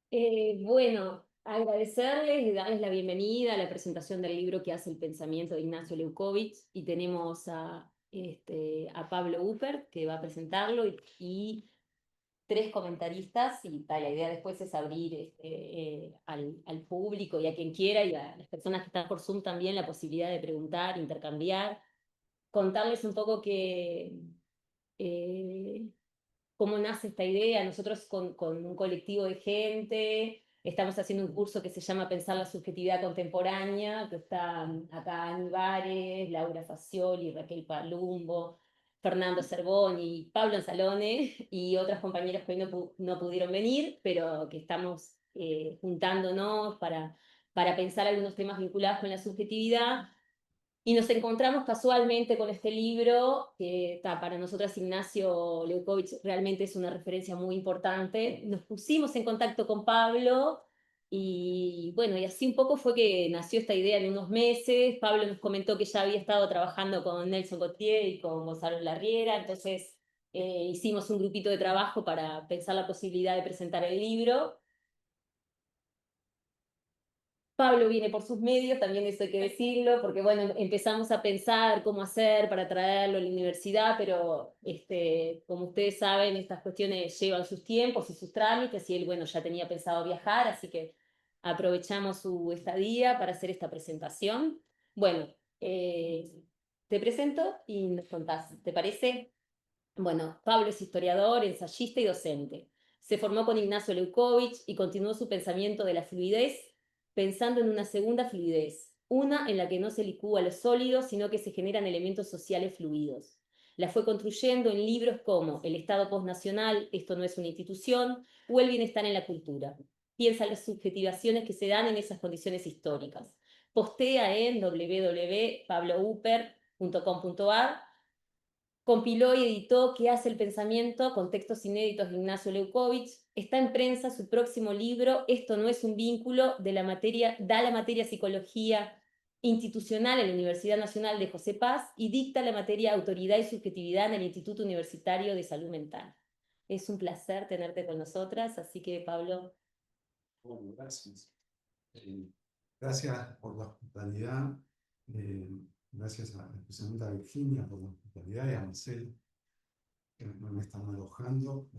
Bueno, agradecerles y darles la bienvenida a la presentación del libro que hace el pensamiento de Ignacio Leucovich y tenemos a Pablo Upert que va a presentarlo y tres comentaristas y tal, la idea después es abrir al público y a quien quiera y a las personas que están por Zoom también la posibilidad de preguntar, intercambiar, contarles un poco eh, cómo nace esta idea. Nosotros con un colectivo de gente estamos haciendo un curso que se llama Pensar la subjetividad contemporánea, que está acá Ani Vares, Laura Facioli, Raquel Palumbo, Fernando Cervoni, Pablo Anzalone y otras compañeras que hoy no pudieron venir, pero que estamos juntándonos para pensar algunos temas vinculados con la subjetividad y nos encontramos casualmente con este libro, que para nosotras Ignacio Leucovich realmente es una referencia muy importante. Nos pusimos en contacto con Pablo y bueno, y así un poco fue que nació esta idea en unos meses. Pablo nos comentó que ya había estado trabajando con Nelson Gautier y con Gonzalo Larriera, entonces hicimos un grupito de trabajo para pensar la posibilidad de presentar el libro. Pablo viene por sus medios, también eso hay que decirlo, porque bueno, empezamos a pensar cómo hacer para traerlo a la universidad, pero como ustedes saben, estas cuestiones llevan sus tiempos y sus trámites, y él, bueno, ya tenía pensado viajar, así que aprovechamos su estadía para hacer esta presentación. Bueno, eh, te presento y nos contás, ¿te parece? Bueno, Pablo es historiador, ensayista y docente. Se formó con Ignacio Leucovich y continuó su pensamiento de la fluidez, pensando en una segunda fluidez, una en la que no se licúa lo sólido, sino que se generan elementos sociales fluidos. La fue construyendo en libros como El Estado postnacional, Esto no es una institución, o El bienestar en la cultura. Piensa en las subjetivaciones que se dan en esas condiciones históricas. Postea en www.pablouper.com.ar. Compiló y editó ¿Qué hace el pensamiento? Con textos inéditos de Ignacio Leucovich. Está en prensa su próximo libro, Esto no es un vínculo, de la materia, da la materia psicología institucional en la Universidad Nacional de José Paz y dicta la materia autoridad y subjetividad en el Instituto Universitario de Salud Mental. Es un placer tenerte con nosotras, así que Pablo. Bueno, gracias. Eh, Gracias por la hospitalidad. Gracias especialmente a Virginia por la hospitalidad y a Marcel que me están alojando.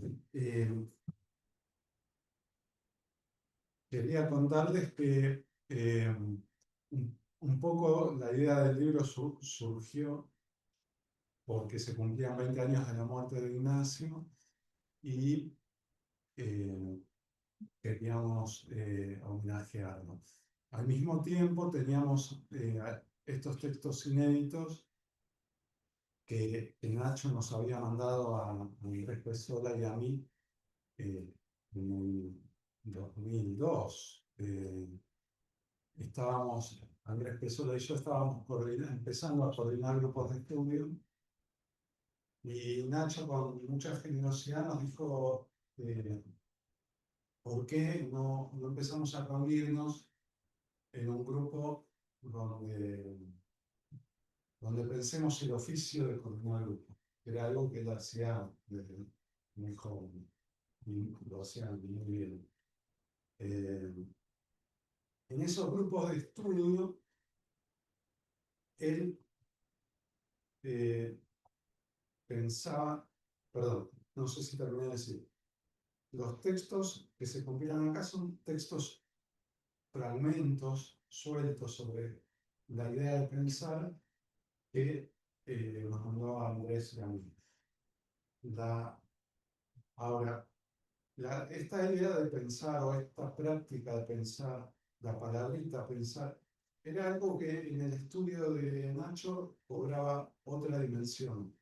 Quería contarles que un poco la idea del libro surgió porque se cumplían 20 años de la muerte de Ignacio y eh, queríamos homenajearlo. Al mismo tiempo teníamos estos textos inéditos que Nacho nos había mandado a Andrés Pesola y a mí en el 2002. Andrés Pesola y yo estábamos empezando a coordinar grupos de estudio y Nacho con mucha generosidad nos dijo ¿por qué no empezamos a reunirnos en un grupo donde, donde pensemos el oficio de coordinar grupos? Que era algo que él hacía desde muy joven y lo hacía muy bien. Eh, en esos grupos de estudio, él eh, pensaba, perdón, no sé si terminé de decir, los textos que se compilan acá son textos, fragmentos sueltos sobre la idea de pensar que nos mandó a Andrés y a mí. La, ahora, esta idea de pensar o esta práctica de pensar, la palabrita pensar, era algo que en el estudio de Nacho cobraba otra dimensión.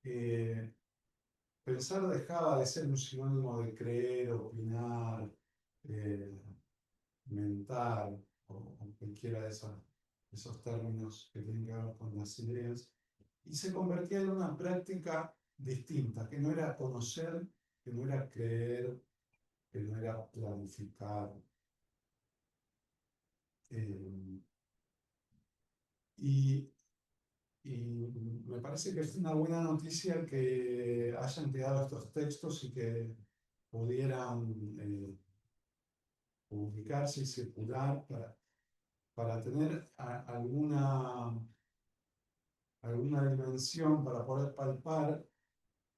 Eh, Pensar dejaba de ser un sinónimo de creer, opinar, eh, mentar o cualquiera de esos términos que tienen que ver con las ideas, y se convertía en una práctica distinta, que no era conocer, que no era creer, que no era planificar. Eh, y, y me parece que es una buena noticia que hayan quedado estos textos y que pudieran publicarse y circular para tener alguna dimensión para poder palpar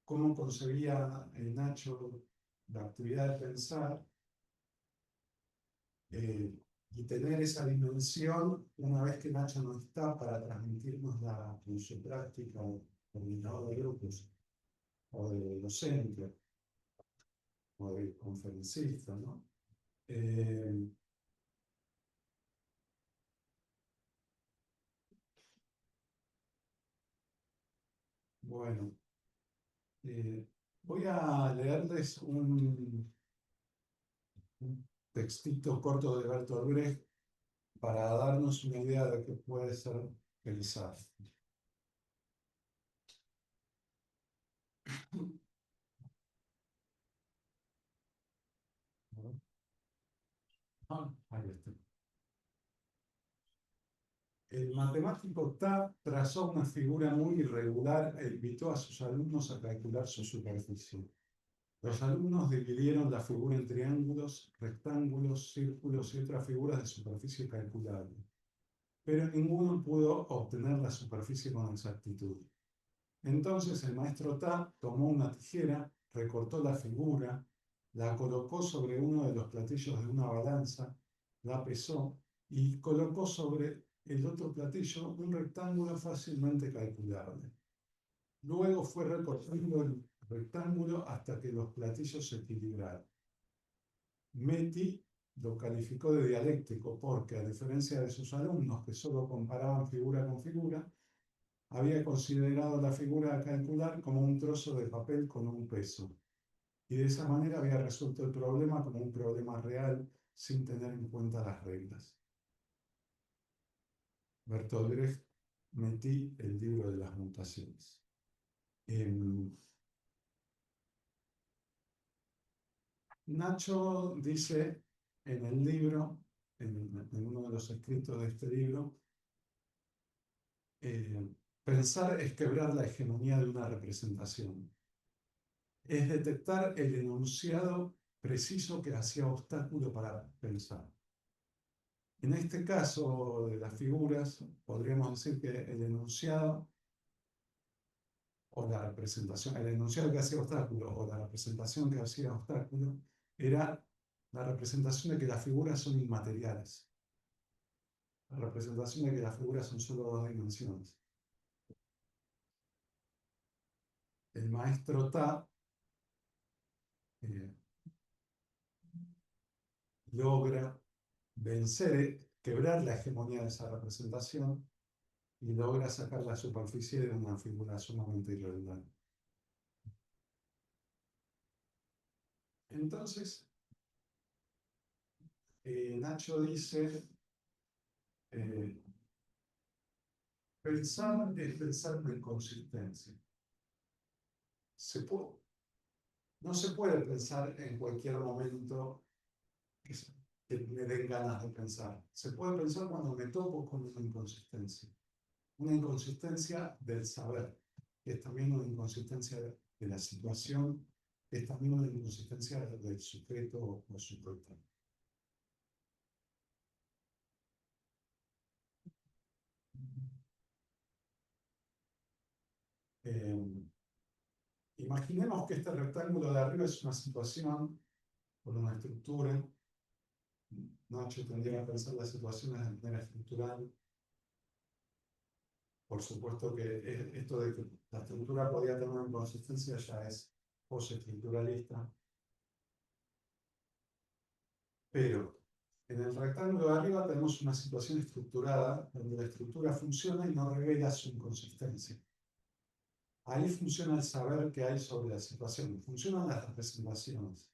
cómo concebía Nacho la actividad de pensar, y tener esa dimensión una vez que Nacho no está para transmitirnos la función práctica o coordinador de grupos o de docente o de conferencista, ¿no? Bueno, voy a leerles un textito corto de Bertolt Brecht para darnos una idea de qué puede ser pensar. Ahí está. El matemático Ta trazó una figura muy irregular e invitó a sus alumnos a calcular su superficie. Los alumnos dividieron la figura en triángulos, rectángulos, círculos y otras figuras de superficie calculable, pero ninguno pudo obtener la superficie con exactitud. Entonces el maestro Ta tomó una tijera, recortó la figura, la colocó sobre uno de los platillos de una balanza, la pesó y colocó sobre el otro platillo un rectángulo fácilmente calculable. Luego fue recortando el rectángulo hasta que los platillos se equilibraron. Meti lo calificó de dialéctico porque, a diferencia de sus alumnos que solo comparaban figura con figura, había considerado la figura a calcular como un trozo de papel con un peso, y de esa manera había resuelto el problema como un problema real sin tener en cuenta las reglas. Bertolt Brecht, Meti, el libro de las mutaciones. Nacho dice en el libro, en uno de los escritos de este libro, pensar es quebrar la hegemonía de una representación. Es detectar el enunciado preciso que hacía obstáculo para pensar. En este caso de las figuras, podríamos decir que el enunciado o la representación, el enunciado que hacía obstáculo o la representación que hacía obstáculo era la representación de que las figuras son inmateriales, la representación de que las figuras son solo dos dimensiones. El maestro Ta eh, logra vencer, quebrar la hegemonía de esa representación y logra sacar la superficie de una figura sumamente irregular. Entonces, Nacho dice, pensar es pensar en inconsistencia. No se puede pensar en cualquier momento que me den ganas de pensar. Se puede pensar cuando me topo con una inconsistencia. Una inconsistencia del saber, que es también una inconsistencia de la situación, que es también una inconsistencia del sujeto o sujeto. Imaginemos que este rectángulo de arriba es una situación con una estructura. Nacho tendría que pensar las situaciones de manera estructural. Por supuesto que esto de que la estructura podía tener una inconsistencia ya es postestructuralista. Pero en el rectángulo de arriba tenemos una situación estructurada donde la estructura funciona y no revela su inconsistencia. Ahí funciona el saber que hay sobre la situación, funcionan las representaciones.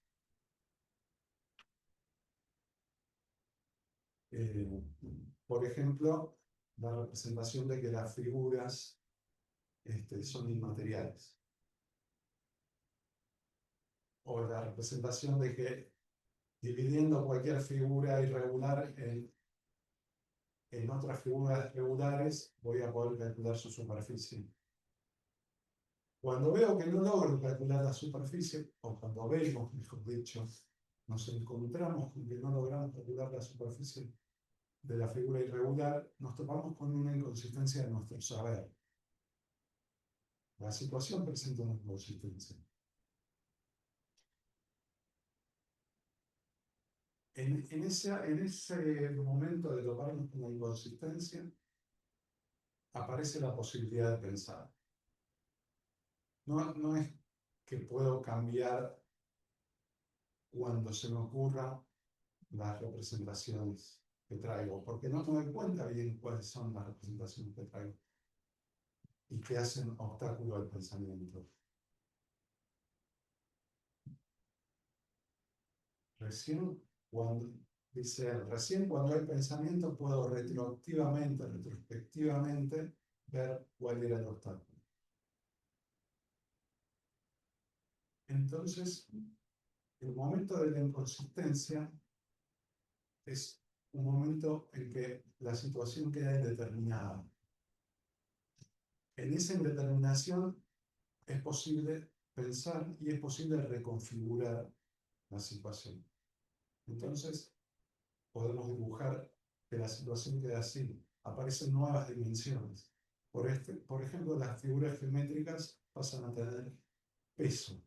Por ejemplo, la representación de que las figuras son inmateriales. O la representación de que dividiendo cualquier figura irregular en otras figuras regulares voy a poder calcular su superficie. Cuando veo que no logro calcular la superficie, o cuando vemos, mejor dicho, nos encontramos con que no logramos calcular la superficie de la figura irregular, nos topamos con una inconsistencia de nuestro saber. La situación presenta una inconsistencia. En ese momento de toparnos con la inconsistencia, aparece la posibilidad de pensar. No es que puedo cambiar cuando se me ocurran las representaciones que traigo, porque no me doy cuenta bien cuáles son las representaciones que traigo y que hacen obstáculo al pensamiento. Recién cuando, recién cuando hay pensamiento puedo retrospectivamente, ver cuál era el obstáculo. Entonces, el momento de la inconsistencia es un momento en que la situación queda indeterminada. En esa indeterminación es posible pensar y es posible reconfigurar la situación. Entonces, podemos dibujar que la situación queda así. Aparecen nuevas dimensiones. Por ejemplo, las figuras geométricas pasan a tener peso.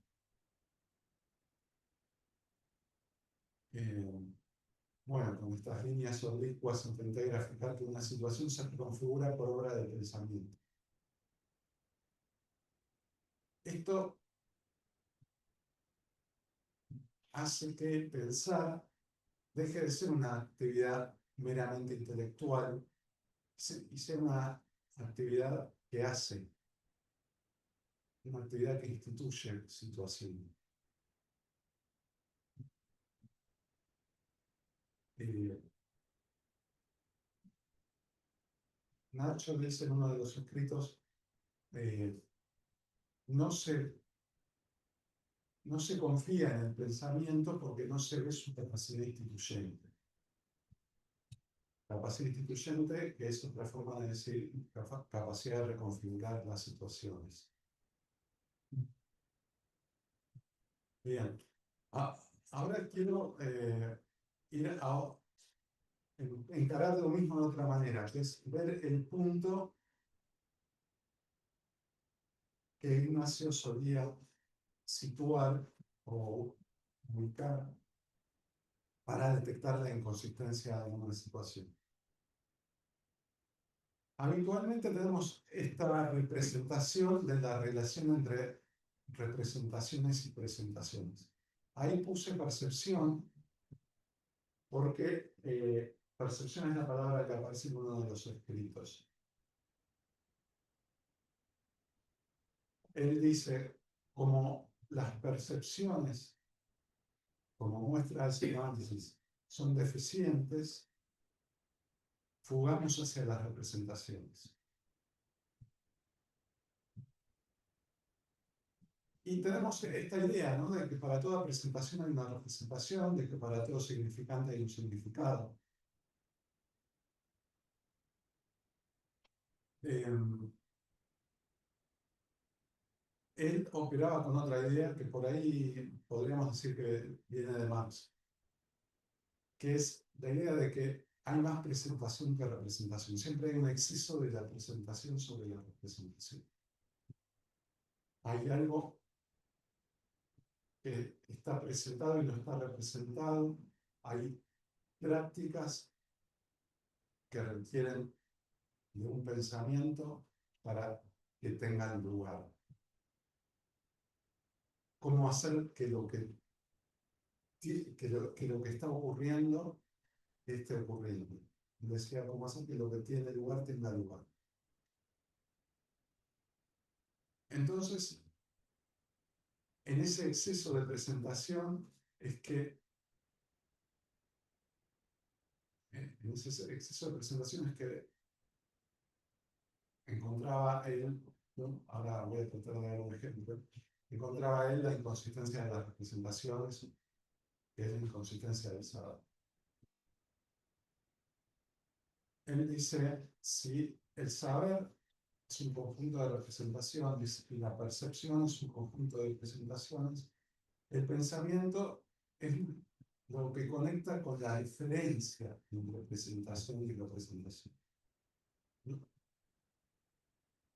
Bueno, con estas líneas oblicuas intenté graficar que una situación se configura por obra del pensamiento. Esto hace que pensar deje de ser una actividad meramente intelectual y sea una actividad que hace, una actividad que instituye situación. Eh, Nacho dice en uno de los escritos, eh, no se confía en el pensamiento porque no se ve su capacidad instituyente. Capacidad instituyente, que es otra forma de decir capacidad de reconfigurar las situaciones. Bien. Ahora quiero encarar lo mismo de otra manera, que es ver el punto que Ignacio solía situar o ubicar para detectar la inconsistencia de una situación. Habitualmente tenemos esta representación de la relación entre representaciones y presentaciones. Ahí puse percepción porque percepción es la palabra que aparece en uno de los escritos. Él dice, como las percepciones, como muestra el psicoanálisis, son deficientes, fugamos hacia las representaciones. Y tenemos esta idea, ¿no?, de que para toda presentación hay una representación, de que para todo significante hay un significado. Él operaba con otra idea que por ahí podríamos decir que viene de Marx, que es la idea de que hay más presentación que representación. Siempre hay un exceso de la presentación sobre la representación. Hay algo que está presentado y no está representado. Hay prácticas que requieren de un pensamiento para que tengan lugar. ¿Cómo hacer que lo que está ocurriendo esté ocurriendo? Decía, ¿cómo hacer que lo que tiene lugar tenga lugar? Entonces, en ese exceso de presentación es que, en ese exceso de presentación es que encontraba él, ¿no? Ahora voy a tratar de dar un ejemplo, encontraba él la inconsistencia de las representaciones, que es la inconsistencia del saber. Él dice, si el saber es un conjunto de representaciones y la percepción es un conjunto de representaciones. El pensamiento es lo que conecta con la diferencia entre representación y representación. No,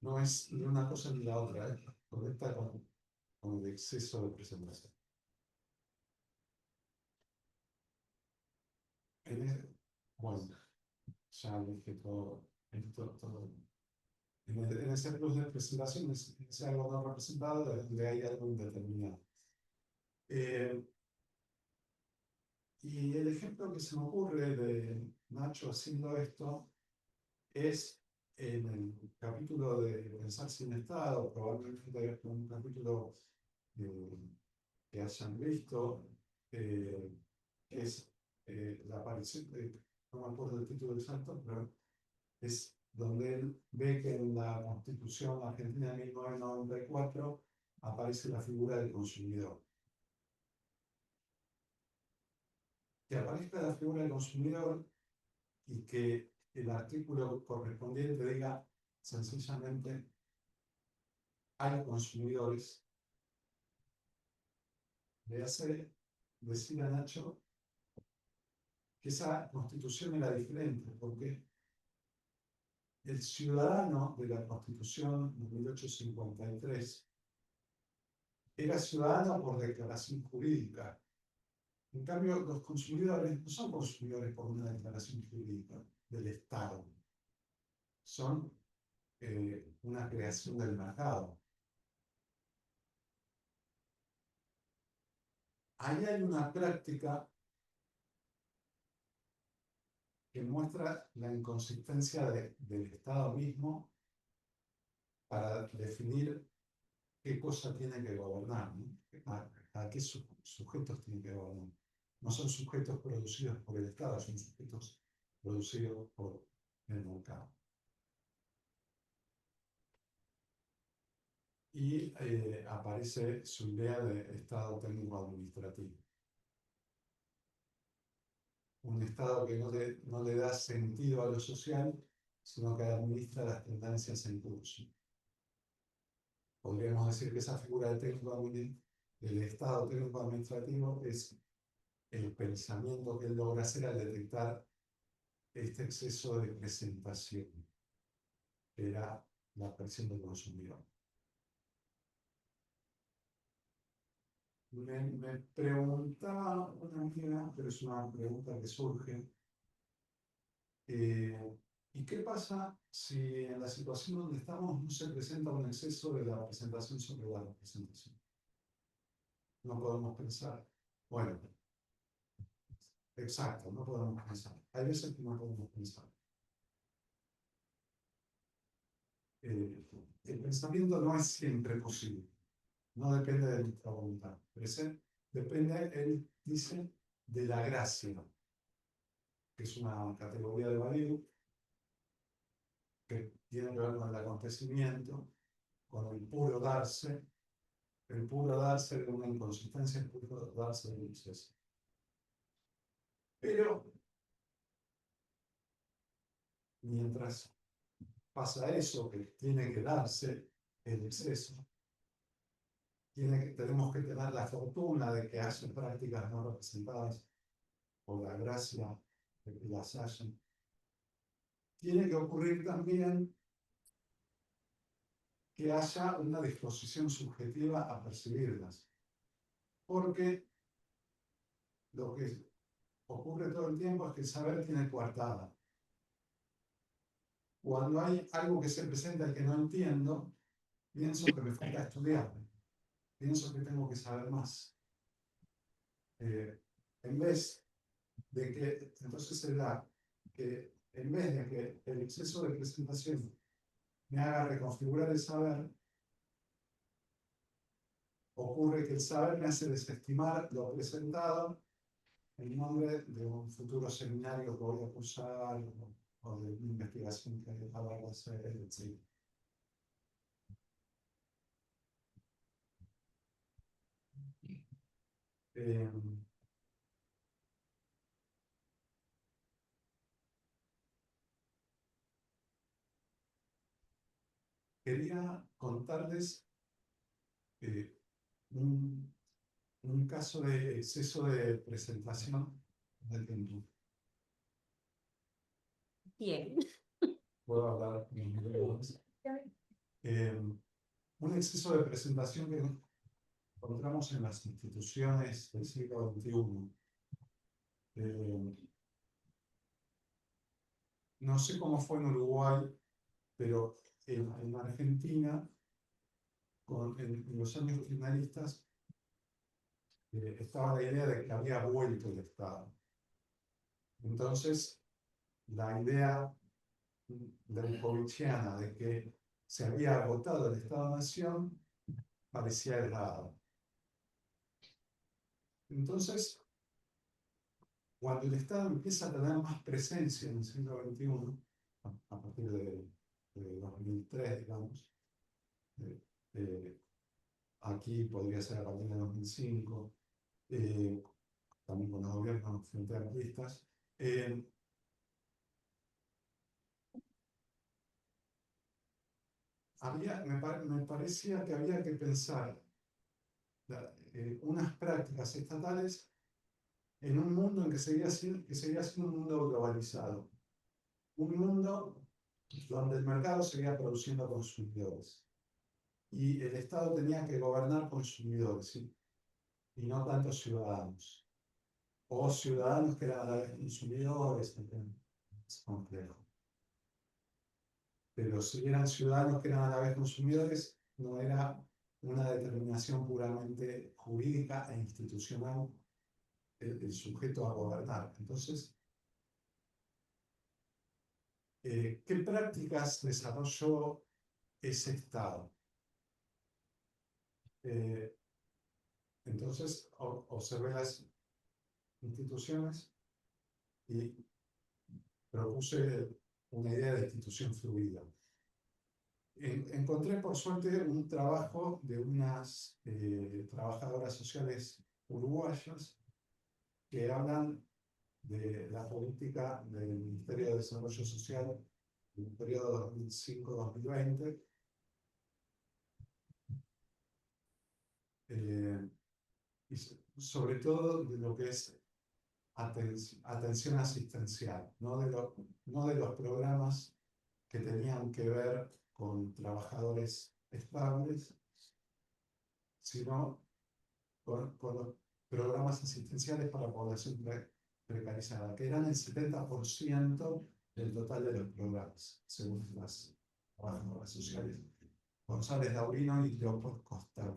no es ni una cosa ni la otra, conecta con el exceso de presentación. Bueno, ya dije todo, todo. En ese plus de presentación es algo no representado donde hay algo indeterminado. Y el ejemplo que se me ocurre de Nacho haciendo esto es en el capítulo de Pensar sin Estado, probablemente un capítulo que hayan visto, que es la aparición de, no me acuerdo el título exacto, pero es donde él ve que en la Constitución Argentina de 1994 aparece la figura del consumidor. Que aparezca la figura del consumidor y que el artículo correspondiente diga sencillamente hay consumidores, le hace decir a Nacho que esa constitución era diferente, porque el ciudadano de la Constitución de 1853 era ciudadano por declaración jurídica. En cambio, los consumidores no son consumidores por una declaración jurídica del Estado, son una creación del mercado. Ahí hay una práctica que muestra la inconsistencia del Estado mismo para definir qué cosa tiene que gobernar, ¿no? A qué sujetos tiene que gobernar. No son sujetos producidos por el Estado, son sujetos producidos por el mercado. Y aparece su idea de Estado técnico administrativo. Un Estado que no le da sentido a lo social, sino que administra las tendencias en curso. Podríamos decir que esa figura del Estado técnico administrativo es el pensamiento que él logra hacer al detectar este exceso de presentación, que era la presión del consumidor. Me preguntaba una amiga, pero es una pregunta que surge, ¿y qué pasa si en la situación donde estamos no se presenta un exceso de la representación sobre la representación? No podemos pensar, bueno, exacto, no podemos pensar. Hay veces que no podemos pensar. El pensamiento no es siempre posible, no depende de nuestra voluntad. Depende, él dice, de la gracia, que es una categoría de Badiou, que tiene que ver con el acontecimiento, con el puro darse de una inconsistencia, el puro darse de un exceso. Pero, mientras pasa eso, que tiene que darse el exceso, tenemos que tener la fortuna de que haya prácticas no representadas por la gracia de que las hayan. Tiene que ocurrir también que haya una disposición subjetiva a percibirlas, porque lo que ocurre todo el tiempo es que el saber tiene coartada. Cuando hay algo que se presenta y que no entiendo, pienso que me falta estudiar, pienso que tengo que saber más. En vez de que, entonces se da que en vez de que el exceso de presentación me haga reconfigurar el saber, ocurre que el saber me hace desestimar lo presentado en nombre de un futuro seminario que voy a cursar o de una investigación que acabo de hacer, etc. Eh, quería contarles eh, un, un caso de exceso de presentación del tiempo. Bien. Puedo hablar en inglés. Un exceso de presentación que encontramos en las instituciones del siglo XXI. No sé cómo fue en Uruguay, pero en Argentina, en los años finalistas, estaba la idea de que había vuelto el Estado. Entonces, la idea Delcovichiana de que se había agotado el Estado-Nación parecía errada. Entonces, cuando el Estado empieza a tener más presencia en el siglo XXI, a partir de 2003, digamos, eh, eh, aquí podría ser a partir de 2005, también con los gobiernos frente amplistas, me parecía que había que pensar unas prácticas estatales en un mundo en que seguía siendo un mundo globalizado, un mundo donde el mercado seguía produciendo consumidores y el Estado tenía que gobernar consumidores, ¿sí? Y no tanto ciudadanos, o ciudadanos que eran a la vez consumidores, es complejo. Pero si eran ciudadanos que eran a la vez consumidores, no era una determinación puramente jurídica e institucional el sujeto a gobernar. Entonces, ¿qué prácticas desarrolló ese Estado? Entonces, observé las instituciones y propuse una idea de institución fluida. Encontré, por suerte, un trabajo de unas trabajadoras sociales uruguayas que hablan de la política del Ministerio de Desarrollo Social en el periodo 2005-2020, y sobre todo de lo que es atención asistencial, no de los programas que tenían que ver con trabajadores estables, sino con los programas asistenciales para población precarizada, que eran el 70% del total de los programas, según las trabajadoras sociales González Daurino y Leopoldo Costa.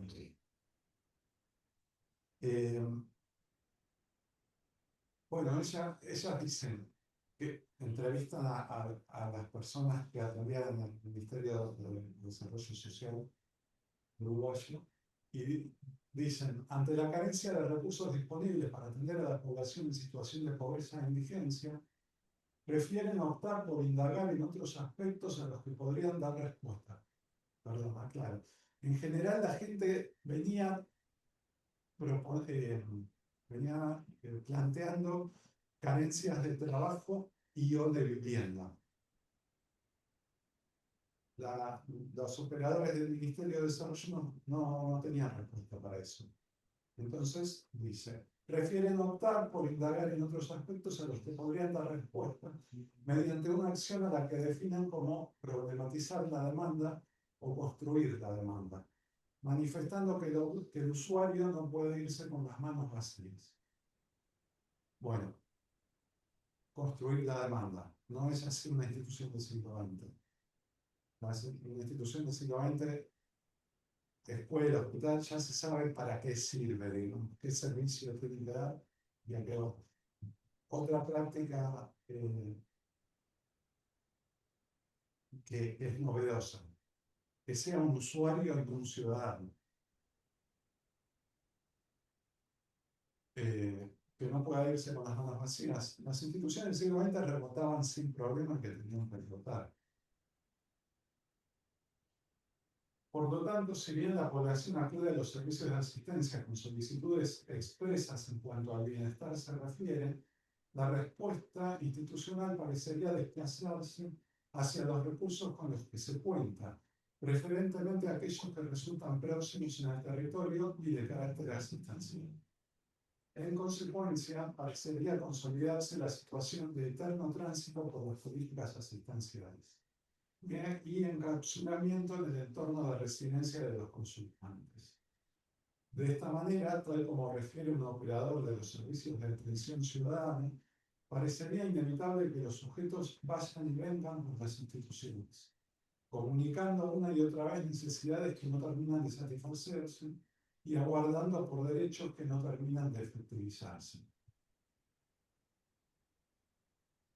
Bueno, ellas dicen que entrevistan a las personas que atendían el Ministerio de Desarrollo Social uruguayo y dicen, ante la carencia de recursos disponibles para atender a la población en situación de pobreza e indigencia, prefieren optar por indagar en otros aspectos a los que podrían dar respuesta. Perdón, aclaro. En general, la gente venía planteando carencias de trabajo y o de vivienda. Los operadores del Ministerio de Desarrollo no tenían respuesta para eso. Entonces, dice, prefieren optar por indagar en otros aspectos a los que podrían dar respuesta mediante una acción a la que definan como problematizar la demanda o construir la demanda, manifestando que el usuario no puede irse con las manos vacías. Bueno, construir la demanda. No es así una institución del siglo XX. Una institución del siglo XX, escuela, hospital, ya se sabe para qué sirve, digamos, qué servicio tiene que dar y a qué otro. Otra práctica que es novedosa, que sea un usuario y un ciudadano. Que no pueda irse con las manos vacías. Las instituciones del siglo XX rebotaban sin problema que tenían que rebotar. Por lo tanto, si bien la población acude a los servicios de asistencia con solicitudes expresas en cuanto al bienestar se refiere, la respuesta institucional parecería desplazarse hacia los recursos con los que se cuenta, preferentemente aquellos que resultan próximos en el territorio y de carácter asistencial. En consecuencia, parecería consolidarse la situación de eterno tránsito por las políticas asistenciales y encapsulamiento en el entorno de residencia de los consultantes. De esta manera, tal como refiere un operador de los servicios de atención ciudadana, parecería inevitable que los sujetos vayan y vengan por las instituciones, comunicando una y otra vez necesidades que no terminan de satisfacerse y aguardando por derechos que no terminan de efectivizarse.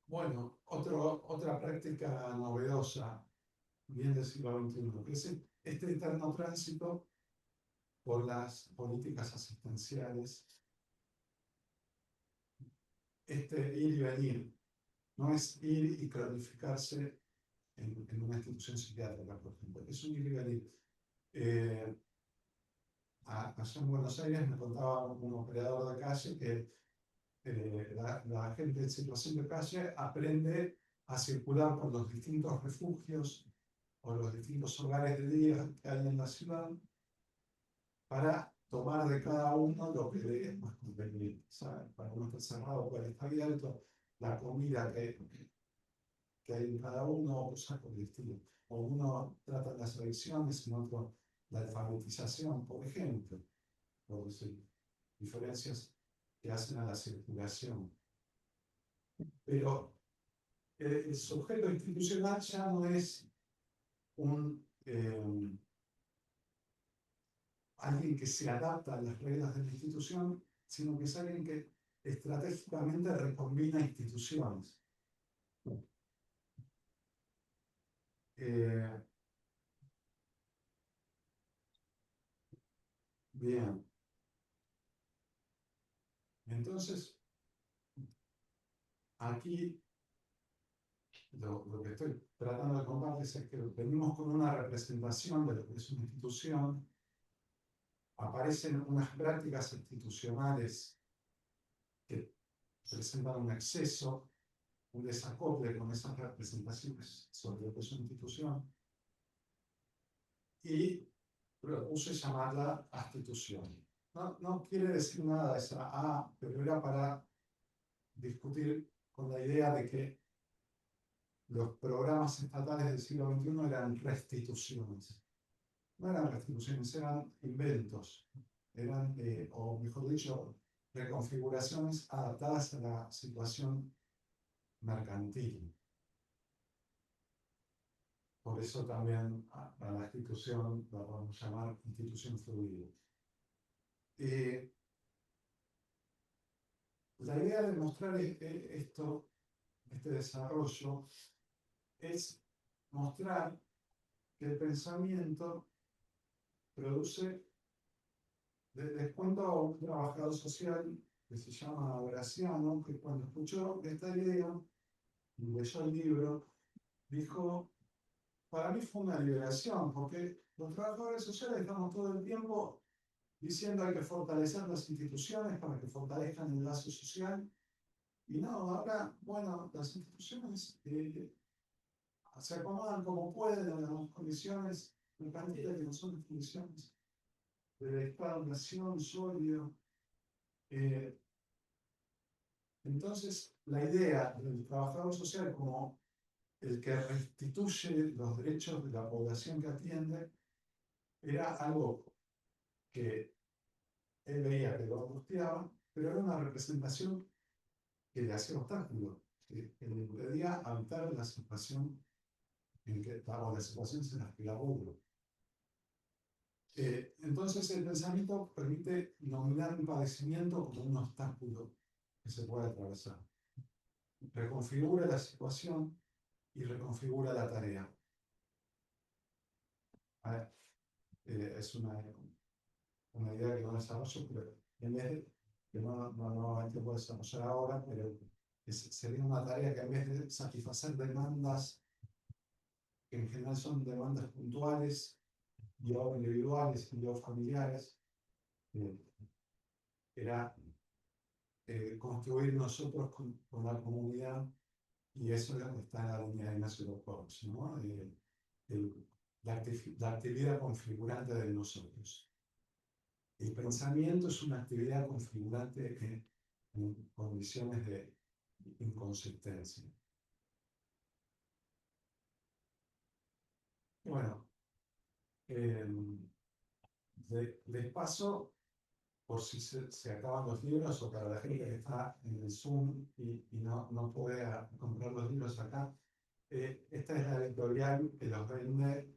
Bueno, otra práctica novedosa, bien del siglo XXI, que es este eterno tránsito por las políticas asistenciales, este ir y venir, no es ir y cronificarse en una institución psiquiátrica, por ejemplo, es un ir y venir. Allá en Buenos Aires me contaba un operador de calle que la gente en situación de calle aprende a circular por los distintos refugios o los distintos hogares de día que hay en la ciudad para tomar de cada uno lo que le es más conveniente, ¿sabes? Para uno está cerrado, para estar abierto, la comida que hay en cada uno, o cosas por el estilo. O uno trata las adicciones, en otro la alfabetización, por ejemplo, por decir, diferencias que hacen a la circulación. Pero el sujeto institucional ya no es alguien que se adapta a las reglas de la institución, sino que es alguien que estratégicamente recombina instituciones. Bien, entonces aquí lo que estoy tratando de contarles es que venimos con una representación de lo que es una institución, aparecen unas prácticas institucionales que presentan un exceso, un desacople con esas representaciones sobre lo que es una institución, y propuse llamarla institución. No quiere decir nada esa A, pero era para discutir con la idea de que los programas estatales del siglo XXI eran restituciones. No eran restituciones, eran inventos, eran, o mejor dicho, reconfiguraciones adaptadas a la situación mercantil. Por eso también a la institución la vamos a llamar institución fluida. La idea de mostrar este desarrollo es mostrar que el pensamiento produce, les cuento a un trabajador social que se llama Graciano, que cuando escuchó esta idea y leyó el libro, dijo, para mí fue una liberación, porque los trabajadores sociales estamos todo el tiempo diciendo hay que fortalecer las instituciones para que fortalezcan el lazo social, y no, ahora, bueno, las instituciones se acomodan como pueden en las condiciones mercantiles que no son las condiciones de Estado-nación sólido. Entonces, la idea del trabajador social como el que restituye los derechos de la población que atiende era algo que él veía que lo angustiaba, pero era una representación que le hacía obstáculo, que le impedía habitar la situación o las situaciones en las que laburo. Entonces el pensamiento permite nominar un padecimiento como un obstáculo que se puede atravesar. Reconfigura la situación y reconfigura la tarea. Es una idea que no desarrollo, pero en vez de, que no puedo desarrollar ahora, pero sería una tarea que en vez de satisfacer demandas, que en general son demandas puntuales, y o individuales y o familiares, era construir nosotros con la comunidad, y eso está en la línea de Ignacio Cox, ¿no? la actividad configurante de nosotros. El pensamiento es una actividad configurante en condiciones de inconsistencia. Bueno, les paso, por si se acaban los libros o para la gente que está en el Zoom y no puede comprar los libros acá. Esta es la editorial que los vende,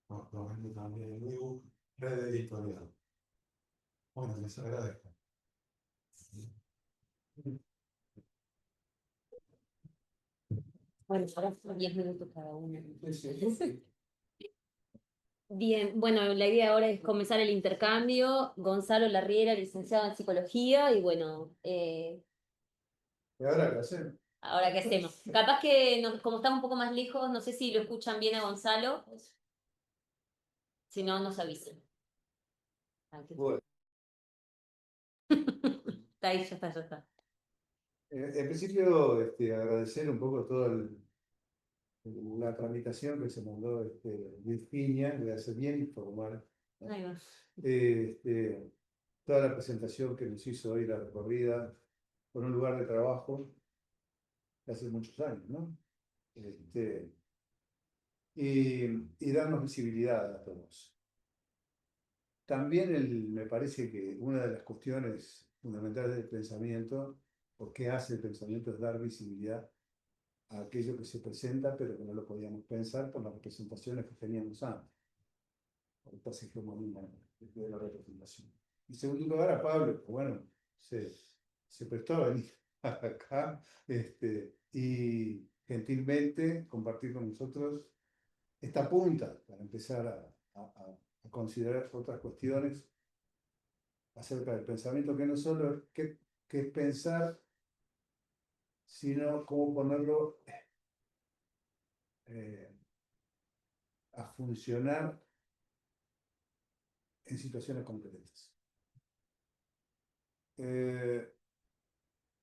los vende también en ebook, Red Editorial. Bueno, les agradezco. Bueno, ahora son 10 minutos cada uno. Sí, sí. Bien, bueno, la idea ahora es comenzar el intercambio. Gonzalo Larriera, licenciado en psicología, y bueno, ¿Y ahora qué hacemos? ahora qué hacemos. Capaz que como estamos un poco más lejos, no sé si lo escuchan bien a Gonzalo. Si no, nos avisen. Bueno, Está ahí, ya está, ya está. en principio, agradecer un poco toda la tramitación que se mandó Virginia, que hace bien informal. Ahí va. Toda la presentación que nos hizo hoy, la recorrida por un lugar de trabajo de hace muchos años, ¿no? Y darnos visibilidad a todos. También me parece que una de las cuestiones fundamentales del pensamiento, o qué hace el pensamiento, es dar visibilidad a aquello que se presenta, pero que no lo podíamos pensar por las representaciones que teníamos antes. Por esta hegemonía de la representación. En segundo lugar, a Pablo, que bueno, se prestó a venir acá y gentilmente compartir con nosotros esta punta para empezar a considerar otras cuestiones acerca del pensamiento, que no solo es qué es pensar, sino cómo ponerlo a funcionar en situaciones concretas.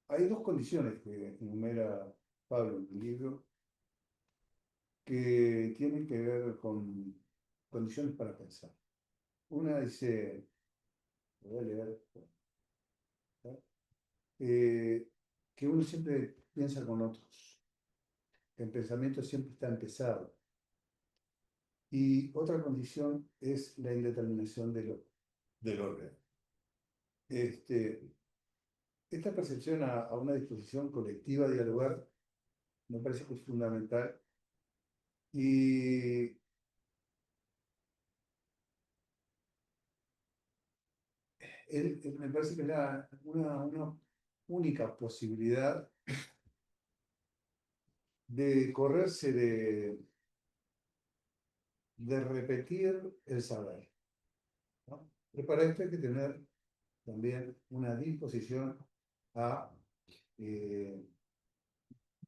Hay dos condiciones que enumera Pablo en el libro que tienen que ver con condiciones para pensar. Una dice, lo voy a leer, que uno siempre piensa con otros, que el pensamiento siempre está empezado. Y otra condición es la indeterminación del orden. Esta percepción a una disposición colectiva a dialogar me parece que es fundamental. Y me parece que es una única posibilidad de correrse de repetir el saber, ¿no? Pero para esto hay que tener también una disposición a,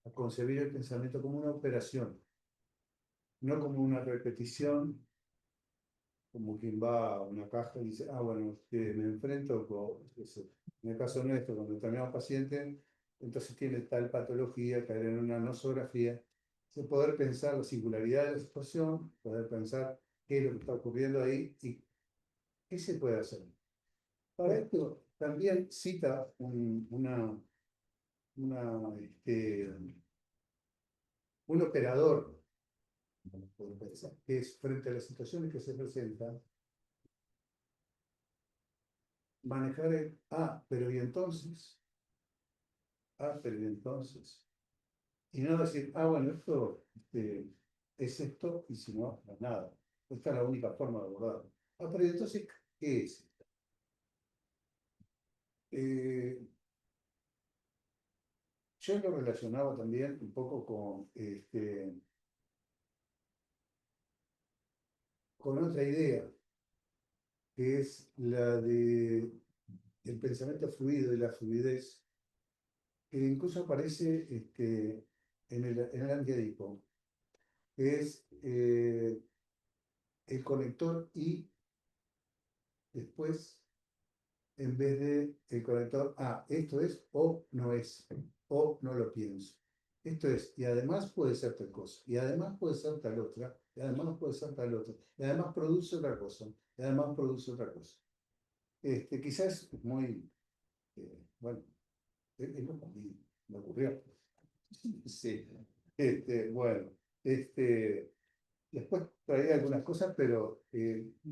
a concebir el pensamiento como una operación, no como una repetición, como quien va a una caja y dice, bueno, me enfrento con, en el caso nuestro, con determinado paciente, entonces tiene tal patología, caer en una nosografía, poder pensar la singularidad de la situación, poder pensar qué es lo que está ocurriendo ahí y qué se puede hacer. Para esto también cita un operador, que es frente a las situaciones que se presentan, manejar pero y entonces, pero y entonces, y no decir, bueno, esto es esto, y si no, no es nada. Esta es la única forma de abordarlo. Pero y entonces, ¿qué es esto? Yo lo relacionaba también un poco con otra idea, que es la de el pensamiento fluido y la fluidez, que incluso aparece en el Antiedipo, que es el conector y después, en vez de el conector, esto es o no lo pienso. Esto es, y además puede ser tal cosa, y además puede ser tal otra, y además puede ser tal otra, y además produce otra cosa, y además produce otra cosa. Quizás es muy, bueno, es lo que a mí me ocurrió. Sí, bueno, después traía algunas cosas, pero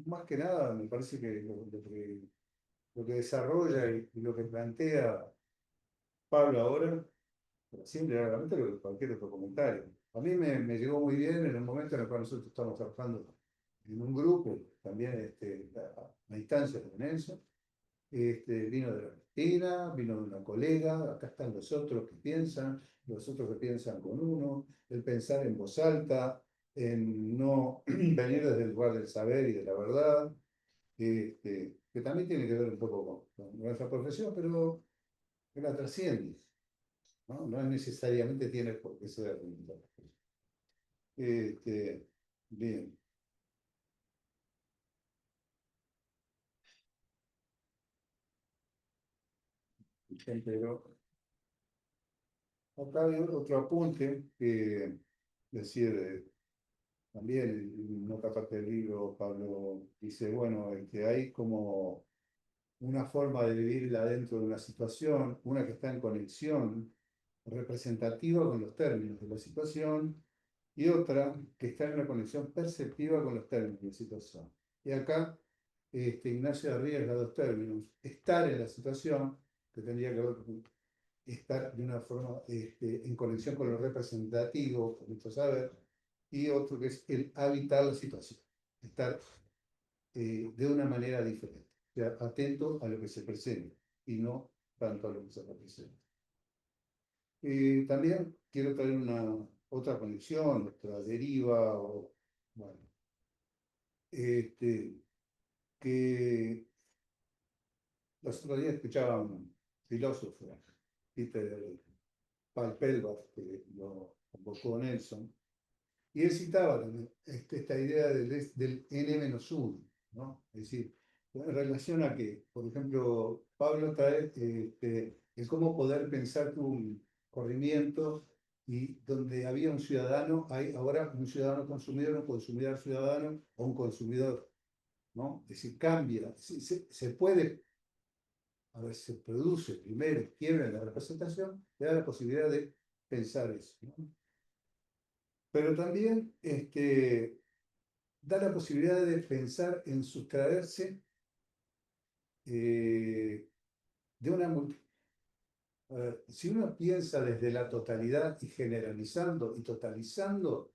más que nada me parece que lo que desarrolla y lo que plantea Pablo ahora, siempre realmente lo que cualquier otro comentario. A mí me llegó muy bien en el momento en el cual nosotros estamos trabajando en un grupo, también a instancias de Nelson. Vino de la Argentina, vino de una colega, acá están los otros que piensan con uno, el pensar en voz alta, en no venir desde el lugar del saber y de la verdad, que también tiene que ver un poco con nuestra profesión, pero que la trasciende, ¿no? No necesariamente tiene por qué ser. Bien, pero acá hay otro apunte que decir. También en otra parte del libro, Pablo dice, bueno, hay como una forma de vivirla dentro de una situación, una que está en conexión representativa con los términos de la situación y otra que está en una conexión perceptiva con los términos de la situación. Y acá Ignacio arriesga dos términos, estar en la situación, que tendría que ver con estar de una forma en conexión con lo representativo, con nuestro saber, y otro que es el habitar la situación, estar de una manera diferente, o sea, atento a lo que se presenta y no tanto a lo que se representa. También quiero traer otra conexión, otra deriva, o, bueno, que los otros días escuchaba a un filósofo, Peter Palpelbach, que lo convocó Nelson. Y él citaba también esta idea del N-1, ¿no? Es decir, en relación a que, por ejemplo, Pablo trae el cómo poder pensar un corrimiento y donde había un ciudadano, hay ahora un ciudadano consumidor, un consumidor ciudadano o un consumidor, ¿no? Es decir, cambia, se puede, a ver, se produce primero, quiebra en la representación, le da la posibilidad de pensar eso, ¿no? Pero también da la posibilidad de pensar en sustraerse de una... A ver, si uno piensa desde la totalidad y generalizando y totalizando,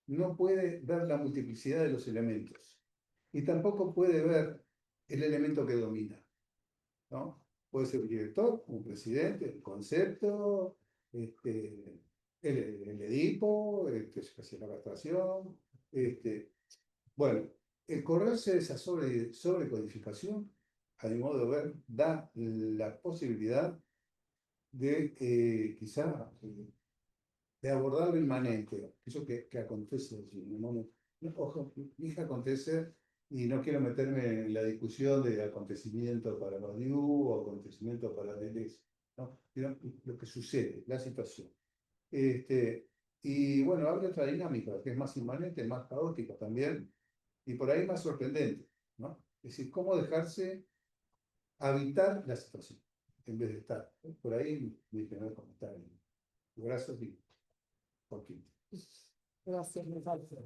no puede ver la multiplicidad de los elementos. Y tampoco puede ver el elemento que domina, ¿no? Puede ser un director, un presidente, el concepto, el Edipo, la castración, bueno, el correrse de esa sobrecodificación, a mi modo de ver, da la posibilidad de quizá de abordar lo inmanente, eso que acontece allí. Ojo, hija acontece, y no quiero meterme en la discusión de acontecimiento para Badiou o acontecimiento para Deleuze, ¿no? Sino lo que sucede, la situación. Y bueno, habla otra dinámica, que es más inmanente, más caótica también, y por ahí más sorprendente, ¿no? Es decir, cómo dejarse habitar la situación en vez de estar. Por ahí mi primer comentario. Gracias y Joaquín. Gracias, me parece.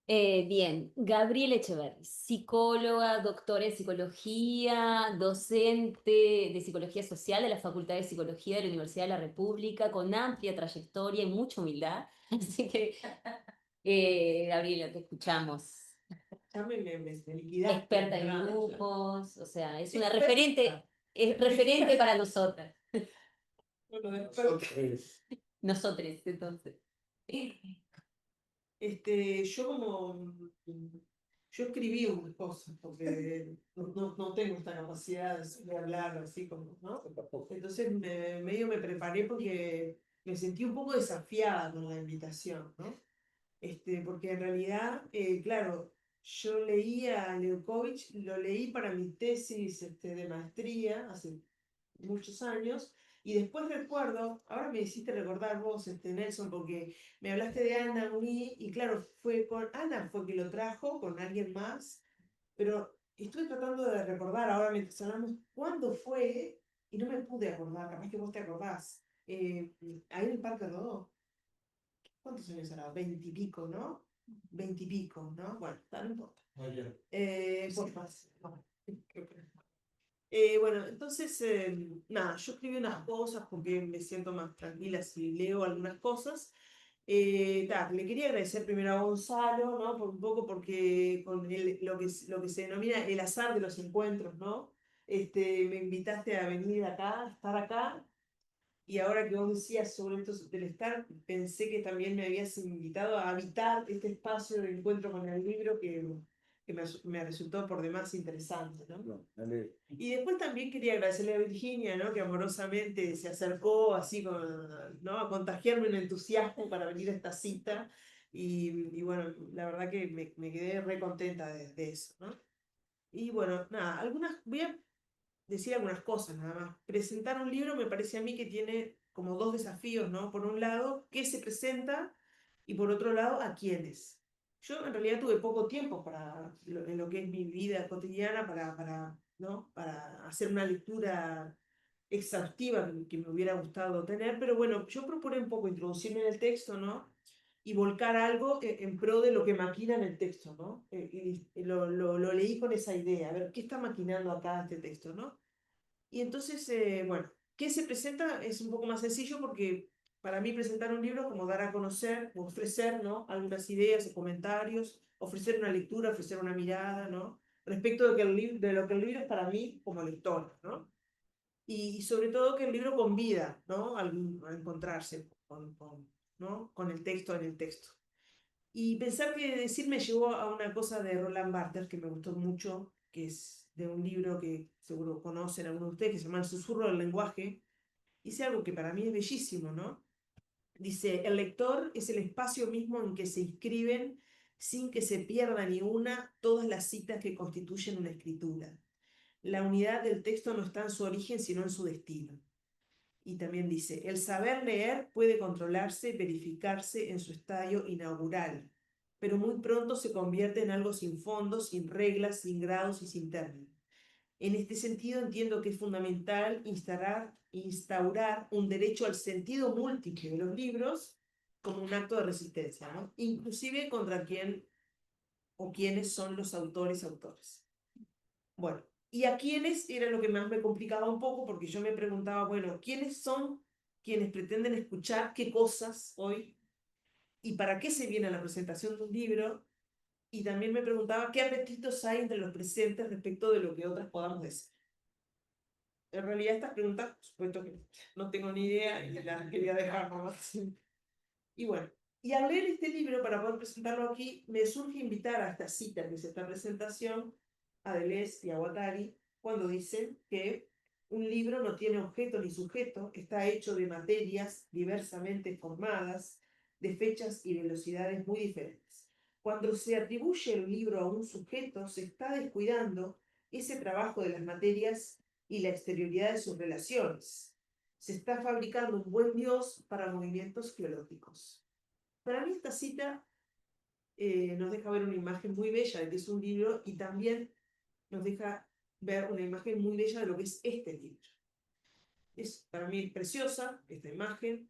Bien, Gabriela Echeverri, psicóloga, doctora en psicología, docente de psicología social de la Facultad de Psicología de la Universidad de la República, con amplia trayectoria y mucha humildad. Así que, Gabriela, te escuchamos. Ya me liquidaste. Experta en grupos, o sea, es una Experta. referente, es referente para nosotras. Bueno, después, Nosotros, entonces. yo como yo escribí unas cosas porque no tengo esta capacidad de hablar así como, ¿no? Entonces medio me preparé porque me sentí un poco desafiada con la invitación, ¿no? Porque en realidad, claro, yo leí a Leukovich, lo leí para mi tesis de maestría hace muchos años. Y después recuerdo, ahora me hiciste recordar vos, Nelson, porque me hablaste de Ana Uní, y claro, fue con Ana fue que lo trajo, con alguien más, pero estuve tratando de recordar ahora mientras hablamos cuándo fue, y no me pude acordar, capaz que vos te acordás. Ahí en el Parque Rodó. ¿Cuántos años hará? 20 y pico, ¿no? 20 y pico, ¿no? Bueno, no importa. Ayer. Por más. No, creo que no. Bueno, entonces, nada, yo escribí unas cosas porque me siento más tranquila si leo algunas cosas. Le quería agradecer primero a Gonzalo, ¿no? Por un poco porque con lo que se denomina el azar de los encuentros, ¿no? Me invitaste a venir acá, a estar acá, y ahora que vos decías sobre esto del estar, pensé que también me habías invitado a habitar este espacio de encuentro con el libro que me resultó por demás interesante, ¿no? No, dale. Y después también quería agradecerle a Virginia, ¿no? Que amorosamente se acercó así ¿no? A contagiarme un entusiasmo para venir a esta cita. Y bueno, la verdad que me quedé re contenta de eso, ¿no? Y bueno, nada, voy a decir algunas cosas nada más. Presentar un libro me parece a mí que tiene como dos desafíos, ¿no? Por un lado, qué se presenta, y por otro lado, a quiénes. Yo en realidad tuve poco tiempo en lo que es mi vida cotidiana ¿no? Para hacer una lectura exhaustiva que me hubiera gustado tener, pero bueno, yo propuse un poco introducirme en el texto, ¿no? Y volcar algo en pro de lo que maquina en el texto, ¿no? Y lo leí con esa idea, a ver, ¿qué está maquinando acá este texto, ¿no? Y entonces, bueno, ¿qué se presenta? Es un poco más sencillo porque para mí presentar un libro es como dar a conocer, o ofrecer, ¿no? Algunas ideas o comentarios, ofrecer una lectura, ofrecer una mirada, ¿no? Respecto de lo que el libro es para mí como lectora, ¿no? Y sobre todo que el libro convida, ¿no? A encontrarse ¿no? Con el texto en el texto. Y pensar que decir me llevó a una cosa de Roland Barthes que me gustó mucho, que es de un libro que seguro conocen algunos de ustedes, que se llama El susurro del lenguaje. Dice algo que para mí es bellísimo, ¿no? Dice, el lector es el espacio mismo en que se inscriben, sin que se pierda ni una, todas las citas que constituyen una escritura. La unidad del texto no está en su origen, sino en su destino. Y también dice, el saber leer puede controlarse, verificarse en su estadio inaugural, pero muy pronto se convierte en algo sin fondo, sin reglas, sin grados y sin término. En este sentido entiendo que es fundamental instaurar un derecho al sentido múltiple de los libros como un acto de resistencia, ¿no? Inclusive contra quién o quiénes son los autores. Bueno, y a quiénes era lo que más me complicaba un poco, porque yo me preguntaba, bueno, ¿quiénes son quienes pretenden escuchar qué cosas hoy? ¿Y para qué se viene a la presentación de un libro? Y también me preguntaba qué apetitos hay entre los presentes respecto de lo que otras podamos decir. En realidad estas preguntas, por supuesto que no tengo ni idea y las quería dejar nomás. Y bueno, y al leer este libro, para poder presentarlo aquí, me surge invitar a esta cita, que es esta presentación, a Deleuze y a Guattari, cuando dicen que un libro no tiene objeto ni sujeto, está hecho de materias diversamente formadas, de fechas y velocidades muy diferentes. Cuando se atribuye el libro a un sujeto, se está descuidando ese trabajo de las materias y la exterioridad de sus relaciones. Se está fabricando un buen Dios para movimientos geológicos. Para mí esta cita nos deja ver una imagen muy bella de que es un libro, y también nos deja ver una imagen muy bella de lo que es este libro. Es para mí preciosa esta imagen,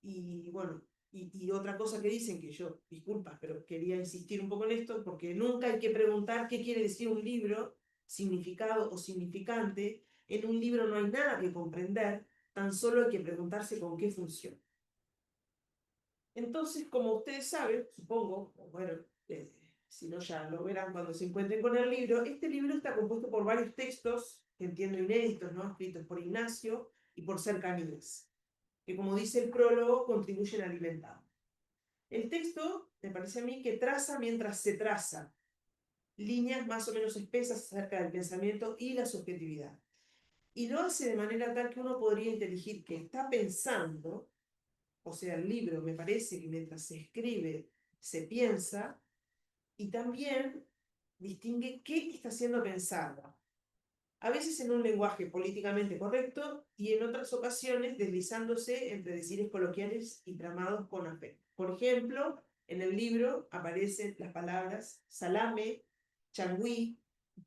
y bueno, y otra cosa que dicen, que yo, disculpas, pero quería insistir un poco en esto, porque nunca hay que preguntar qué quiere decir un libro, significado o significante. En un libro no hay nada que comprender, tan solo hay que preguntarse con qué funciona. Entonces, como ustedes saben, supongo, o bueno, si no ya lo verán cuando se encuentren con el libro, este libro está compuesto por varios textos, que entiendo inéditos, ¿no? Escritos por Ignacio y por Cercanías, que como dice el prólogo, contribuyen a alimentar. El texto, me parece a mí, que traza mientras se traza líneas más o menos espesas acerca del pensamiento y la subjetividad. Y lo hace de manera tal que uno podría inteligir que está pensando. O sea, el libro me parece que mientras se escribe, se piensa, y también distingue qué está siendo pensado. a veces en un lenguaje políticamente correcto y en otras ocasiones deslizándose entre decires coloquiales y tramados con afecto. Por ejemplo, en el libro aparecen las palabras salame, changüí,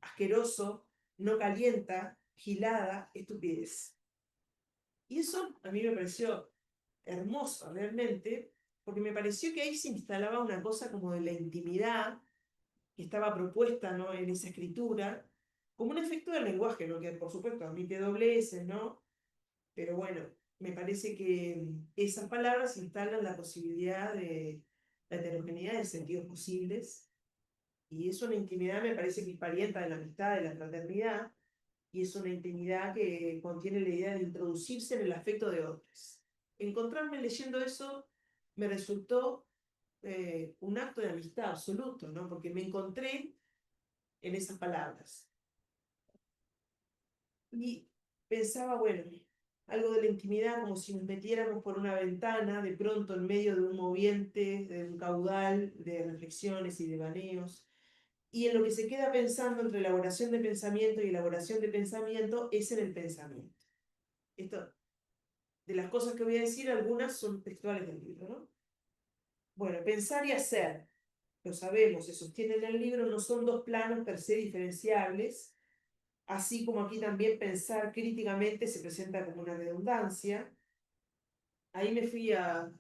asqueroso, no calienta, gilada, estupidez. Y eso a mí me pareció hermoso realmente, porque me pareció que ahí se instalaba una cosa como de la intimidad que estaba propuesta, ¿no?, en esa escritura, como un efecto del lenguaje, ¿no?, que por supuesto admite dobleces, ¿no? Pero bueno, me parece que esas palabras instalan la posibilidad de la heterogeneidad de sentidos posibles, y es una intimidad, me parece que es parienta de la amistad, de la fraternidad, y es una intimidad que contiene la idea de introducirse en el afecto de otros. Encontrarme leyendo eso me resultó un acto de amistad absoluto, ¿no? Porque me encontré en esas palabras. Y pensaba, bueno, algo de la intimidad, como si nos metiéramos por una ventana, de pronto en medio de un moviente, de un caudal de reflexiones y devaneos. Y en lo que se queda pensando entre elaboración de pensamiento y elaboración de pensamiento es en el pensamiento. Esto, de las cosas que voy a decir, algunas son textuales del libro, ¿no? Bueno, pensar y hacer, lo sabemos, se sostiene en el libro, no son dos planos per se diferenciables, así como aquí también pensar críticamente se presenta como una redundancia. Ahí me fui a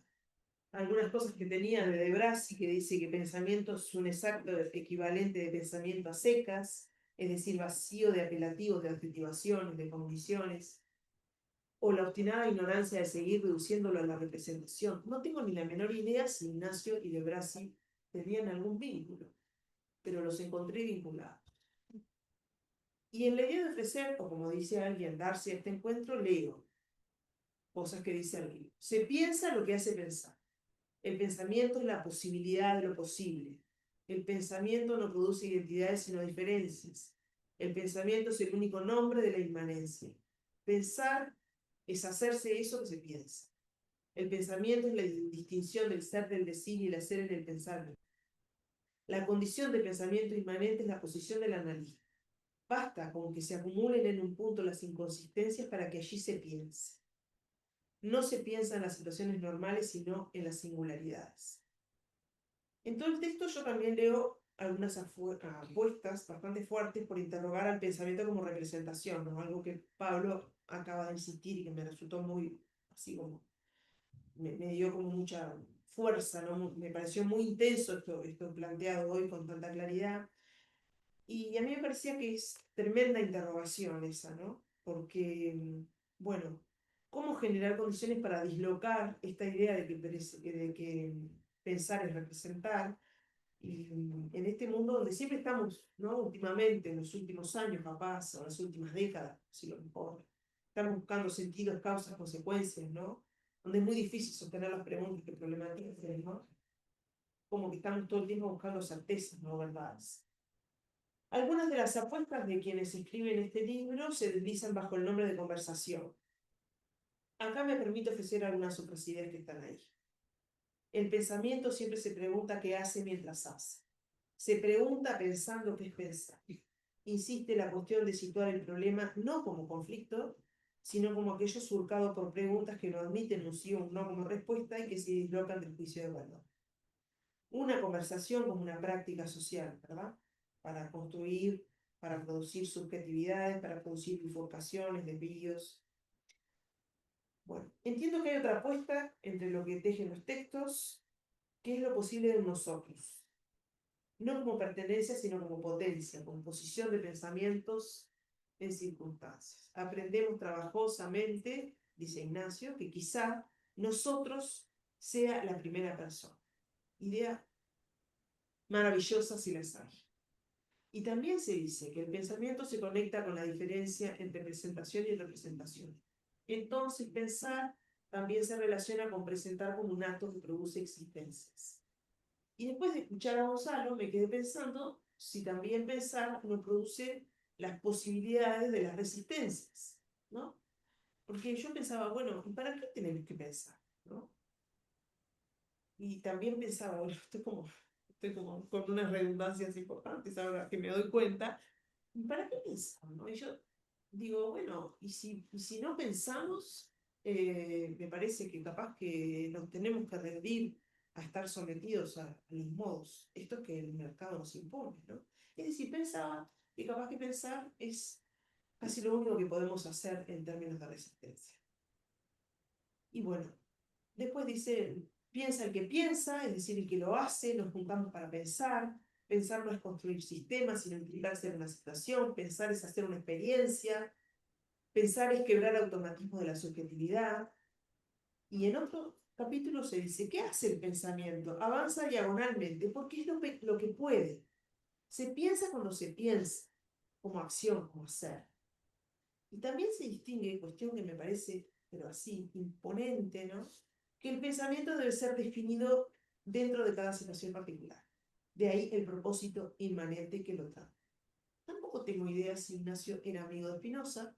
algunas cosas que tenía de Brasi, que dice que pensamiento es un exacto equivalente de pensamiento a secas, es decir, vacío de apelativos, de adjetivaciones, de condiciones, o la obstinada ignorancia de seguir reduciéndolo a la representación. No tengo ni la menor idea si Ignacio y de Brasi tenían algún vínculo, pero los encontré vinculados. Y en la idea de ofrecer, o como dice alguien, darse a este encuentro, leo cosas que dice el libro. Se piensa lo que hace pensar. El pensamiento es la posibilidad de lo posible. El pensamiento no produce identidades sino diferencias. El pensamiento es el único nombre de la inmanencia. Pensar es hacerse eso que se piensa. El pensamiento es la distinción del ser del decir y el hacer en el pensamiento. La condición de pensamiento inmanente es la posición del analista. Basta con que se acumulen en un punto las inconsistencias para que allí se piense. No se piensa en las situaciones normales, sino en las singularidades. En todo el texto yo también leo algunas apuestas bastante fuertes por interrogar al pensamiento como representación, ¿no? Algo que Pablo acaba de insistir y que me resultó muy, así como, me dio como mucha fuerza, ¿no? Me pareció muy intenso esto planteado hoy con tanta claridad. Y a mí me parecía que es tremenda interrogación esa, ¿no? Porque, bueno, ¿cómo generar condiciones para dislocar esta idea de que pensar es representar? Y en este mundo donde siempre estamos, ¿no? Últimamente, en los últimos años, capaz, o en las últimas décadas, si lo mejor, estamos buscando sentidos, causas, consecuencias, ¿no? Donde es muy difícil sostener las preguntas que problematizan, ¿no? Como que estamos todo el tiempo buscando certezas, no verdades. Algunas de las apuestas de quienes escriben este libro se deslizan bajo el nombre de conversación. Acá me permito ofrecer algunas otras ideas que están ahí. El pensamiento siempre se pregunta qué hace mientras hace. Se pregunta pensando qué es pensar. Insiste la cuestión de situar el problema no como conflicto, sino como aquello surcado por preguntas que no admiten un sí o un no como respuesta y que se dislocan del juicio de valor. Una conversación como una práctica social, ¿verdad? Para construir, para producir subjetividades, para producir bifurcaciones, desvíos. Bueno, entiendo que hay otra apuesta entre lo que tejen los textos, que es lo posible de nosotros. No como pertenencia, sino como potencia, composición de pensamientos en circunstancias. Aprendemos trabajosamente, dice Ignacio, que quizá nosotros sea la primera persona. Idea maravillosa si las hay. Y también se dice que el pensamiento se conecta con la diferencia entre presentación y representación. Entonces, pensar también se relaciona con presentar como un acto que produce existencias. Y después de escuchar a Gonzalo, me quedé pensando si también pensar no produce las posibilidades de las resistencias, ¿no? Porque yo pensaba, bueno, ¿para qué tenemos que pensar? ¿No? Y también pensaba, bueno, estoy como con unas redundancias importantes ahora que me doy cuenta, ¿para qué pensar? ¿No? Y yo digo, bueno, y si no pensamos, me parece que capaz que nos tenemos que rendir a estar sometidos a los modos, esto que el mercado nos impone, ¿no? Es decir, pensaba que capaz que pensar es casi lo único que podemos hacer en términos de resistencia. Y bueno, después dice, piensa el que piensa, es decir, el que lo hace, nos juntamos para pensar. Pensar no es construir sistemas, sino implicarse en una situación. Pensar es hacer una experiencia. Pensar es quebrar automatismos de la subjetividad. Y en otro capítulo se dice, ¿qué hace el pensamiento? Avanza diagonalmente, porque es lo que puede. Se piensa cuando se piensa, como acción, como hacer. Y también se distingue, cuestión que me parece, pero así, imponente, ¿no? Que el pensamiento debe ser definido dentro de cada situación particular. De ahí el propósito inmanente que lo trae. Tampoco tengo idea si Ignacio era amigo de Spinoza,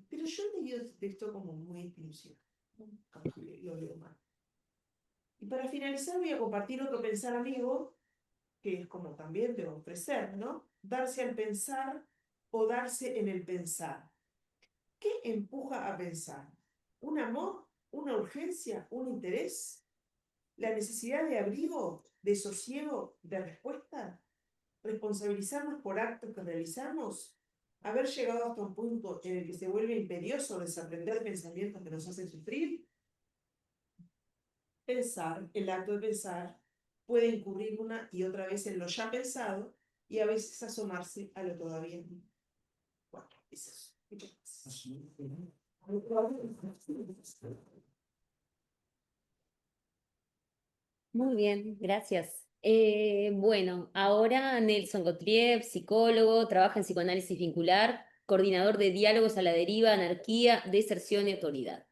pero yo he leído este texto como muy inclusivo. Capaz que lo leo mal. Y para finalizar voy a compartir otro pensar amigo, que es como también de ofrecer, ¿no? Darse al pensar o darse en el pensar. ¿Qué empuja a pensar? ¿Un amor? ¿Una urgencia? ¿Un interés? ¿La necesidad de abrigo? ¿De sosiego? ¿De respuesta? ¿Responsabilizarnos por actos que realizamos? ¿Haber llegado hasta un punto en el que se vuelve imperioso desaprender pensamientos que nos hacen sufrir? Pensar, el acto de pensar, puede incurrir una y otra vez en lo ya pensado y a veces asomarse a lo todavía no. Bueno, es eso. Muchas gracias. Muy bien, gracias. Bueno, ahora Nelson Gottlieb, psicólogo, trabaja en psicoanálisis vincular, coordinador de diálogos a la deriva, anarquía, deserción y autoridad.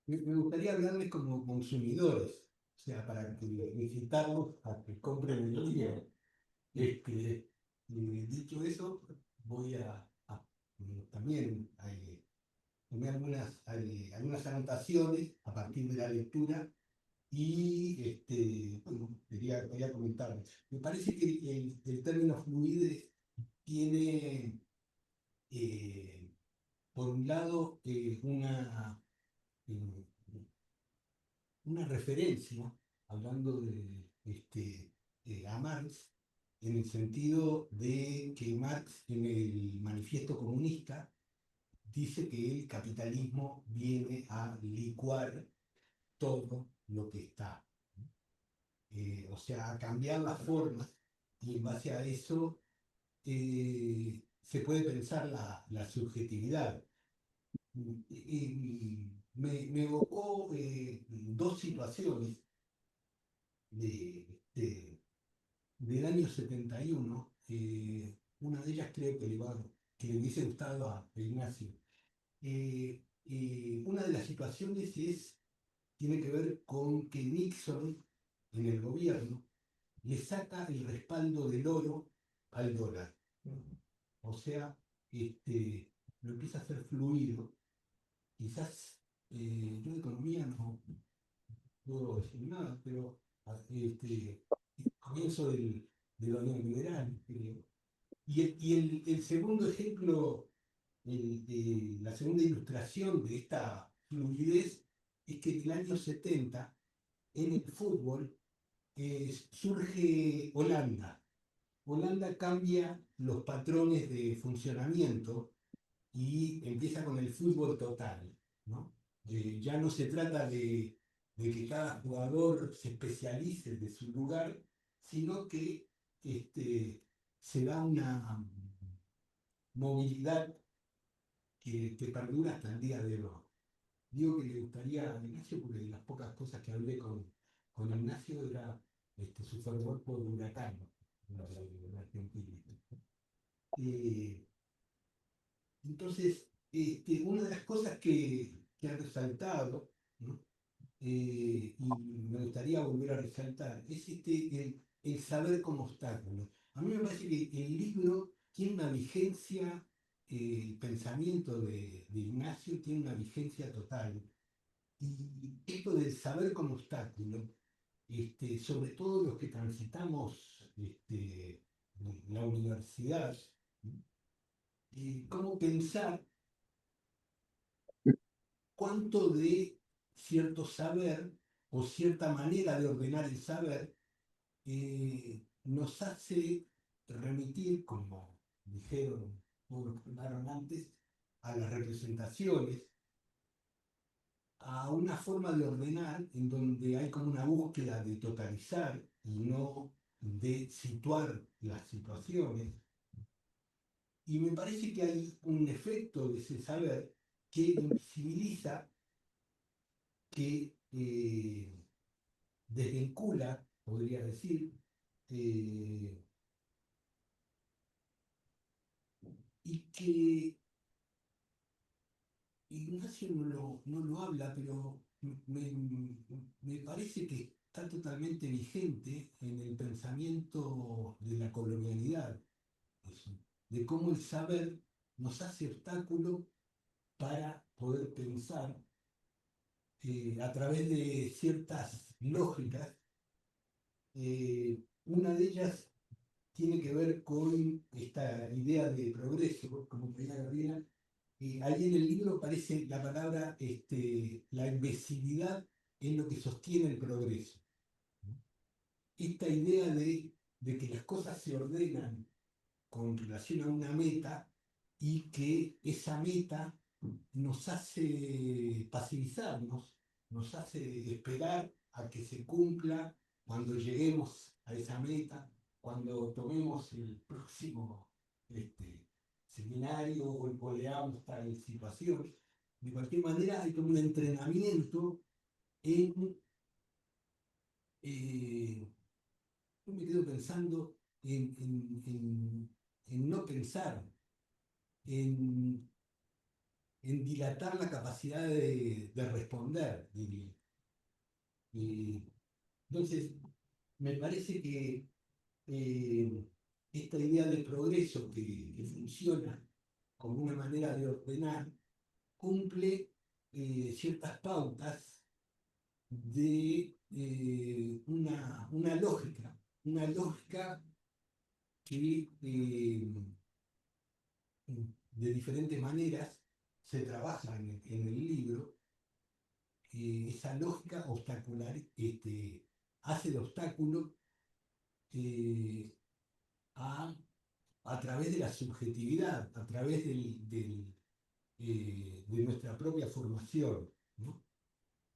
Me gustaría hablarles como consumidores, o sea, para que incitarlos a que compren el libro. Dicho eso, voy también tomé algunas anotaciones a partir de la lectura y bueno, quería comentarles. Me parece que el término fluidez tiene, por un lado, eh, una referencia, hablando a Marx, en el sentido de que Marx en el Manifiesto Comunista dice que el capitalismo viene a licuar todo lo que está. O sea, a cambiar las formas y en base a eso se puede pensar la subjetividad. Me evocó dos situaciones de, del año 71. Una de ellas creo que le hubiese gustado a Ignacio. Una de las situaciones tiene que ver con que Nixon en el gobierno le saca el respaldo del oro al dólar. O sea, lo empieza a hacer fluido. Quizás yo de economía no puedo decir nada, pero comienzo de la Unión Liberal, creo. Y el segundo ejemplo, la segunda ilustración de esta fluidez es que en el año 70, en el fútbol, surge Holanda. Holanda cambia los patrones de funcionamiento y empieza con el fútbol total, ¿no? Ya no se trata de que cada jugador se especialice de su lugar, sino que se da una movilidad que perdura hasta el día de hoy. Digo que le gustaría a Ignacio, porque de las pocas cosas que hablé con Ignacio era su fervor por Huracán, en Argentina. Eh, entonces, una de las cosas que ha resaltado, ¿no? Y me gustaría volver a resaltar, es el saber como obstáculo. A mí me parece que el libro tiene una vigencia, el pensamiento de Ignacio tiene una vigencia total. Y esto del saber como obstáculo, sobre todo los que transitamos en la universidad, cómo pensar cuánto de cierto saber o cierta manera de ordenar el saber nos hace remitir, como dijeron los que hablaron antes, a las representaciones, a una forma de ordenar en donde hay como una búsqueda de totalizar y no de situar las situaciones. Y me parece que hay un efecto de ese saber que invisibiliza, que desvincula, podría decir, y que Ignacio no lo habla, pero me parece que está totalmente vigente en el pensamiento de la colonialidad, eso, de cómo el saber nos hace obstáculo para poder pensar a través de ciertas lógicas. Una de ellas tiene que ver con esta idea de progreso, como decía Gabriela. Ahí en el libro aparece la palabra, la imbecilidad es lo que sostiene el progreso. Esta idea de que las cosas se ordenan con relación a una meta y que esa meta nos hace pasivizarnos, nos hace esperar a que se cumpla cuando lleguemos a esa meta, cuando tomemos el próximo seminario o leamos tal situación. De cualquier manera, hay como un entrenamiento en. Yo me quedo pensando en no pensar, en, en dilatar la capacidad de responder, diría. Entonces, me parece que esta idea de progreso que funciona como una manera de ordenar cumple ciertas pautas de una lógica que de diferentes maneras se trabaja en el libro. Esa lógica obstacular hace de obstáculo eh, a través de la subjetividad, a través de nuestra propia formación, ¿no?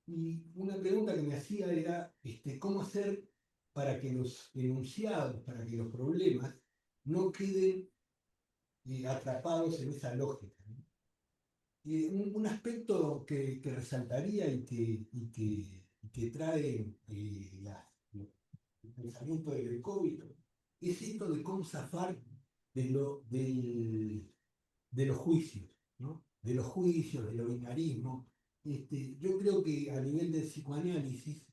Y una pregunta que me hacía era, ¿cómo hacer para que los enunciados, para que los problemas no queden atrapados en esa lógica, ¿no? Un aspecto que resaltaría y que trae el pensamiento del COVID es esto de cómo zafar de los juicios, ¿no? De los juicios, del binarismo. Yo creo que a nivel del psicoanálisis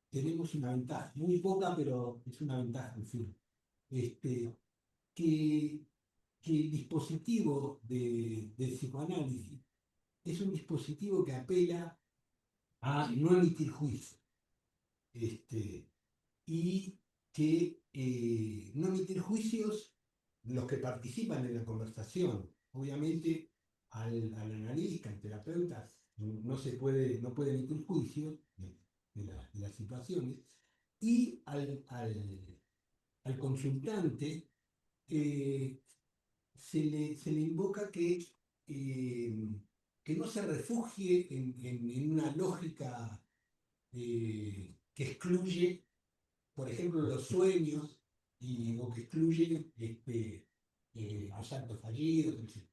tenemos una ventaja, muy poca, pero es una ventaja, en fin. Que, que el dispositivo del psicoanálisis es un dispositivo que apela a no emitir juicio. Y que no emitir juicios los que participan en la conversación. Obviamente, al analista, al terapeuta, no puede emitir juicios de las situaciones, y al consultante se le invoca que no se refugie en una lógica que excluye, por ejemplo, los sueños, o que excluye los actos fallidos, etc.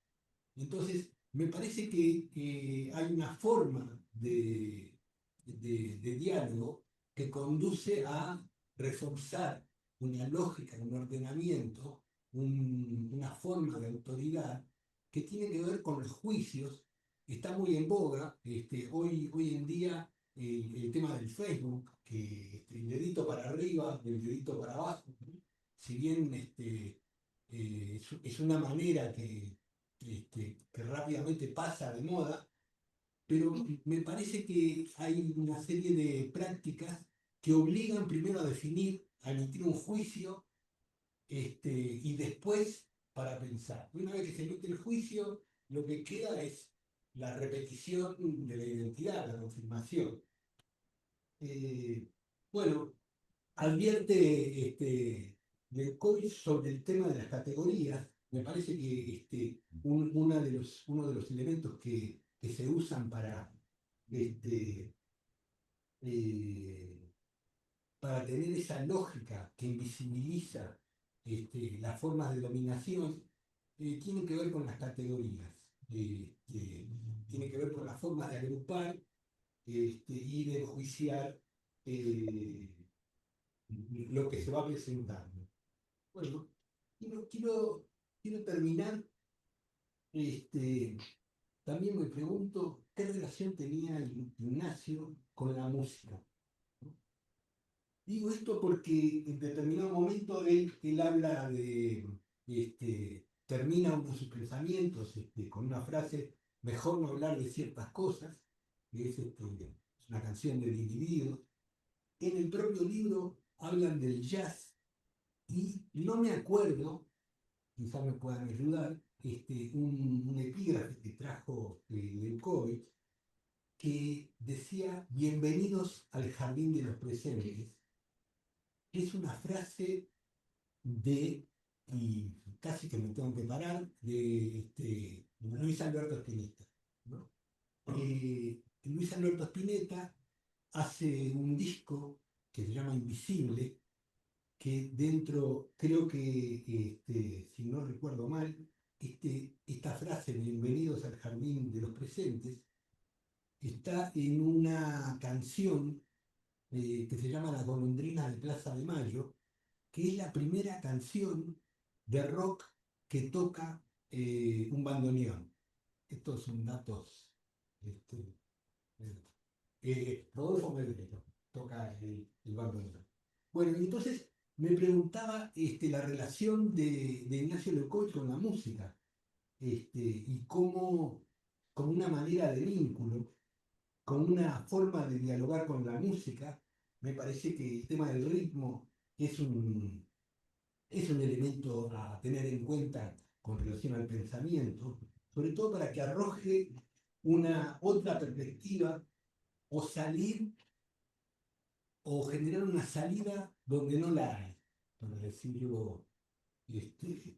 Entonces, me parece que hay una forma de diálogo que conduce a reforzar una lógica, un ordenamiento, una forma de autoridad que tiene que ver con los juicios. Está muy en boga hoy en día el tema del Facebook, que el dedito para arriba, el dedito para abajo, ¿no? Si bien es una manera que rápidamente pasa de moda, pero me parece que hay una serie de prácticas que obligan primero a definir, a emitir un juicio y después para pensar. Una vez que se emite el juicio, lo que queda es la repetición de la identidad, la confirmación. Bueno, advierte Lecoq sobre el tema de las categorías. Me parece que uno de los elementos que se usan este, eh, para tener esa lógica que invisibiliza las formas de dominación, tiene que ver con las categorías, tiene que ver con las formas de agrupar y de enjuiciar eh, lo que se va presentando. Bueno, quiero terminar, también me pregunto qué relación tenía Ignacio con la música. Digo esto porque en determinado momento él habla termina uno de sus pensamientos con una frase, mejor no hablar de ciertas cosas, que es una canción del individuo. En el propio libro hablan del jazz y no me acuerdo, quizás me puedan ayudar, un epígrafe que trajo del COVID que decía, bienvenidos al jardín de los presentes. Es una frase y casi que me tengo que parar, de Luis Alberto Spinetta, ¿no? Luis Alberto Spinetta hace un disco que se llama Invisible, que dentro, creo que, si no recuerdo mal, esta frase, bienvenidos al jardín de los presentes, está en una canción que se llama La golondrina de Plaza de Mayo, que es la primera canción de rock que toca un bandoneón. Estos son datos. Este, Rodolfo Medrero toca el bandoneón. Bueno, y entonces me preguntaba la relación de Ignacio Lecoq con la música, y cómo, como una manera de vínculo, como una forma de dialogar con la música, me parece que el tema del ritmo es un elemento a tener en cuenta con relación al pensamiento, sobre todo para que arroje una otra perspectiva o salir o generar una salida donde no la hay, para decirlo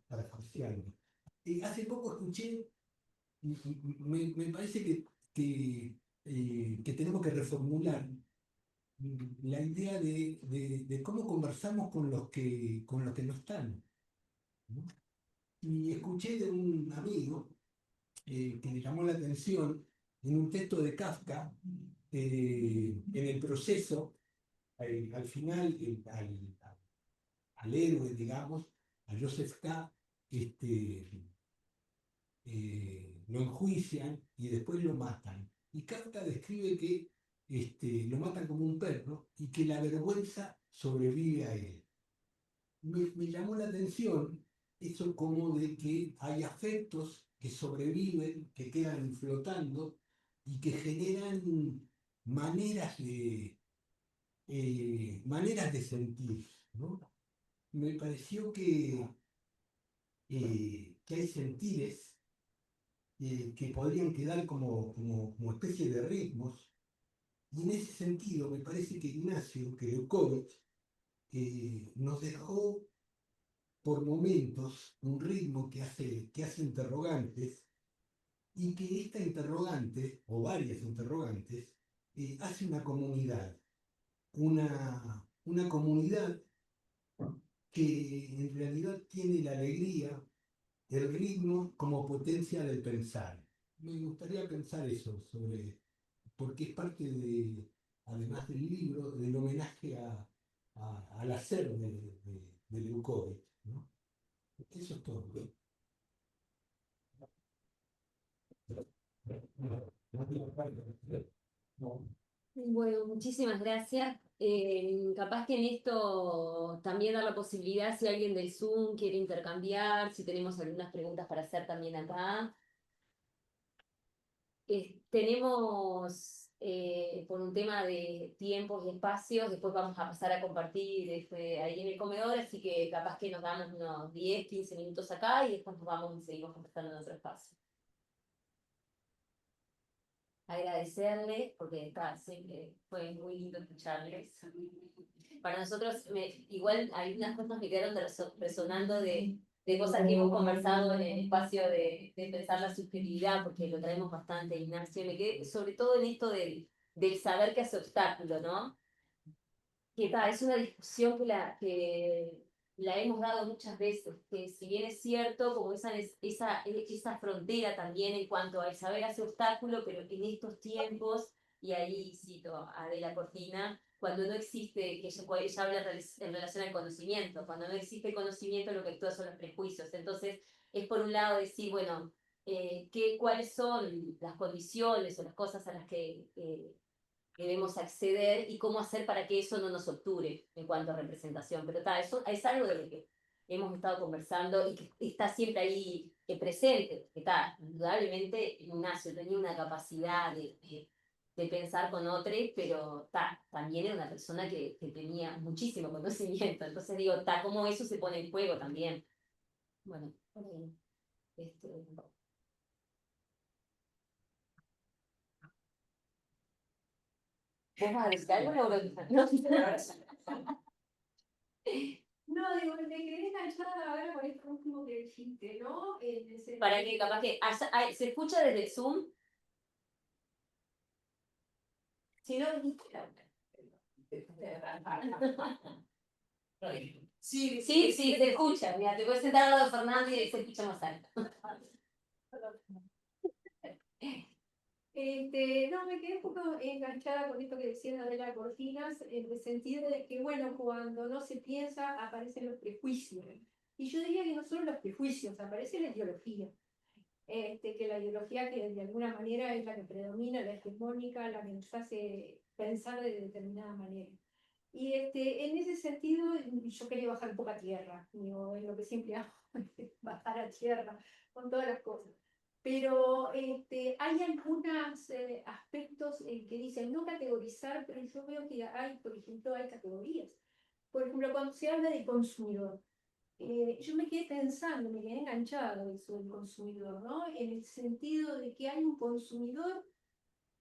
parafraseando. Hace poco escuché, me parece que tenemos que reformular la idea de cómo conversamos con los que no están, ¿no? Y escuché de un amigo que le llamó la atención en un texto de Kafka, en el proceso, al final, al héroe, digamos, a Joseph K., lo enjuician y después lo matan. Y Kafka describe que lo matan como un perro y que la vergüenza sobrevive a él. Me llamó la atención eso como de que hay afectos que sobreviven, que quedan flotando y que generan maneras de sentir, ¿no? Me pareció que hay sentires que podrían quedar como especie de ritmos, y en ese sentido me parece que Ignacio, que Lecoq, nos dejó por momentos un ritmo que hace interrogantes, y que esta interrogante, o varias interrogantes, hace una comunidad que en realidad tiene la alegría, el ritmo como potencia del pensar. Me gustaría pensar eso porque es parte además del libro, del homenaje al hacer de Lecoq, ¿no? Eso es todo. Bueno, muchísimas gracias. Capaz que en esto también dar la posibilidad, si alguien del Zoom quiere intercambiar, si tenemos algunas preguntas para hacer también acá. Tenemos por un tema de tiempos y espacios, después vamos a pasar a compartir ahí en el comedor, así que capaz que nos damos unos 10, 15 minutos acá y después nos vamos y seguimos conversando en otro espacio. Agradecerles, porque siempre fue muy lindo escucharles. Para nosotros, igual hay unas cosas que quedaron resonando de cosas que hemos conversado en el espacio de pensar la subjetividad, porque lo traemos bastante, Ignacio. Me quedé sobre todo en esto del saber que hace obstáculo, ¿no? Que es una discusión que la hemos dado muchas veces, que si bien es cierto, como esa frontera también en cuanto al saber hace obstáculo, pero que en estos tiempos, y ahí cito a Adela Cortina, cuando no existe, que ella habla en relación al conocimiento, cuando no existe conocimiento lo que actúa son los prejuicios. Entonces, es por un lado decir, bueno, cuáles son las condiciones o las cosas a las que debemos acceder y cómo hacer para que eso no nos obture en cuanto a representación. Pero eso es algo de lo que hemos estado conversando y que está siempre ahí presente. Que indudablemente Ignacio tenía una capacidad de pensar con otros, pero también era una persona que tenía muchísimo conocimiento. Entonces digo, cómo eso se pone en juego también. Bueno, por ahí. ¿Vos vas a decir algo, Laura? No. No, digo, me quedé enganchada ahora con esto último que dijiste, ¿no? Para que capaz que se escucha desde el Zoom. Si no, sí, se escucha. Mira, te puedes sentar al lado de Fernando y se escucha más alto. No, me quedé un poco enganchada con esto que decía de las cortinas, en el sentido de que, bueno, cuando no se piensa, aparecen los prejuicios. Y yo diría que no solo los prejuicios, aparece la ideología. Que la ideología que de alguna manera es la que predomina, la hegemónica, la que nos hace pensar de determinada manera. Y en ese sentido, yo quería bajar un poco a tierra, digo, es lo que siempre hago, bajar a tierra con todas las cosas. Pero hay algunos aspectos que dicen no categorizar, pero yo veo que hay, por ejemplo, hay categorías. Por ejemplo, cuando se habla de consumidor, yo me quedé pensando, me quedé enganchado eso del consumidor, ¿no? En el sentido de que hay un consumidor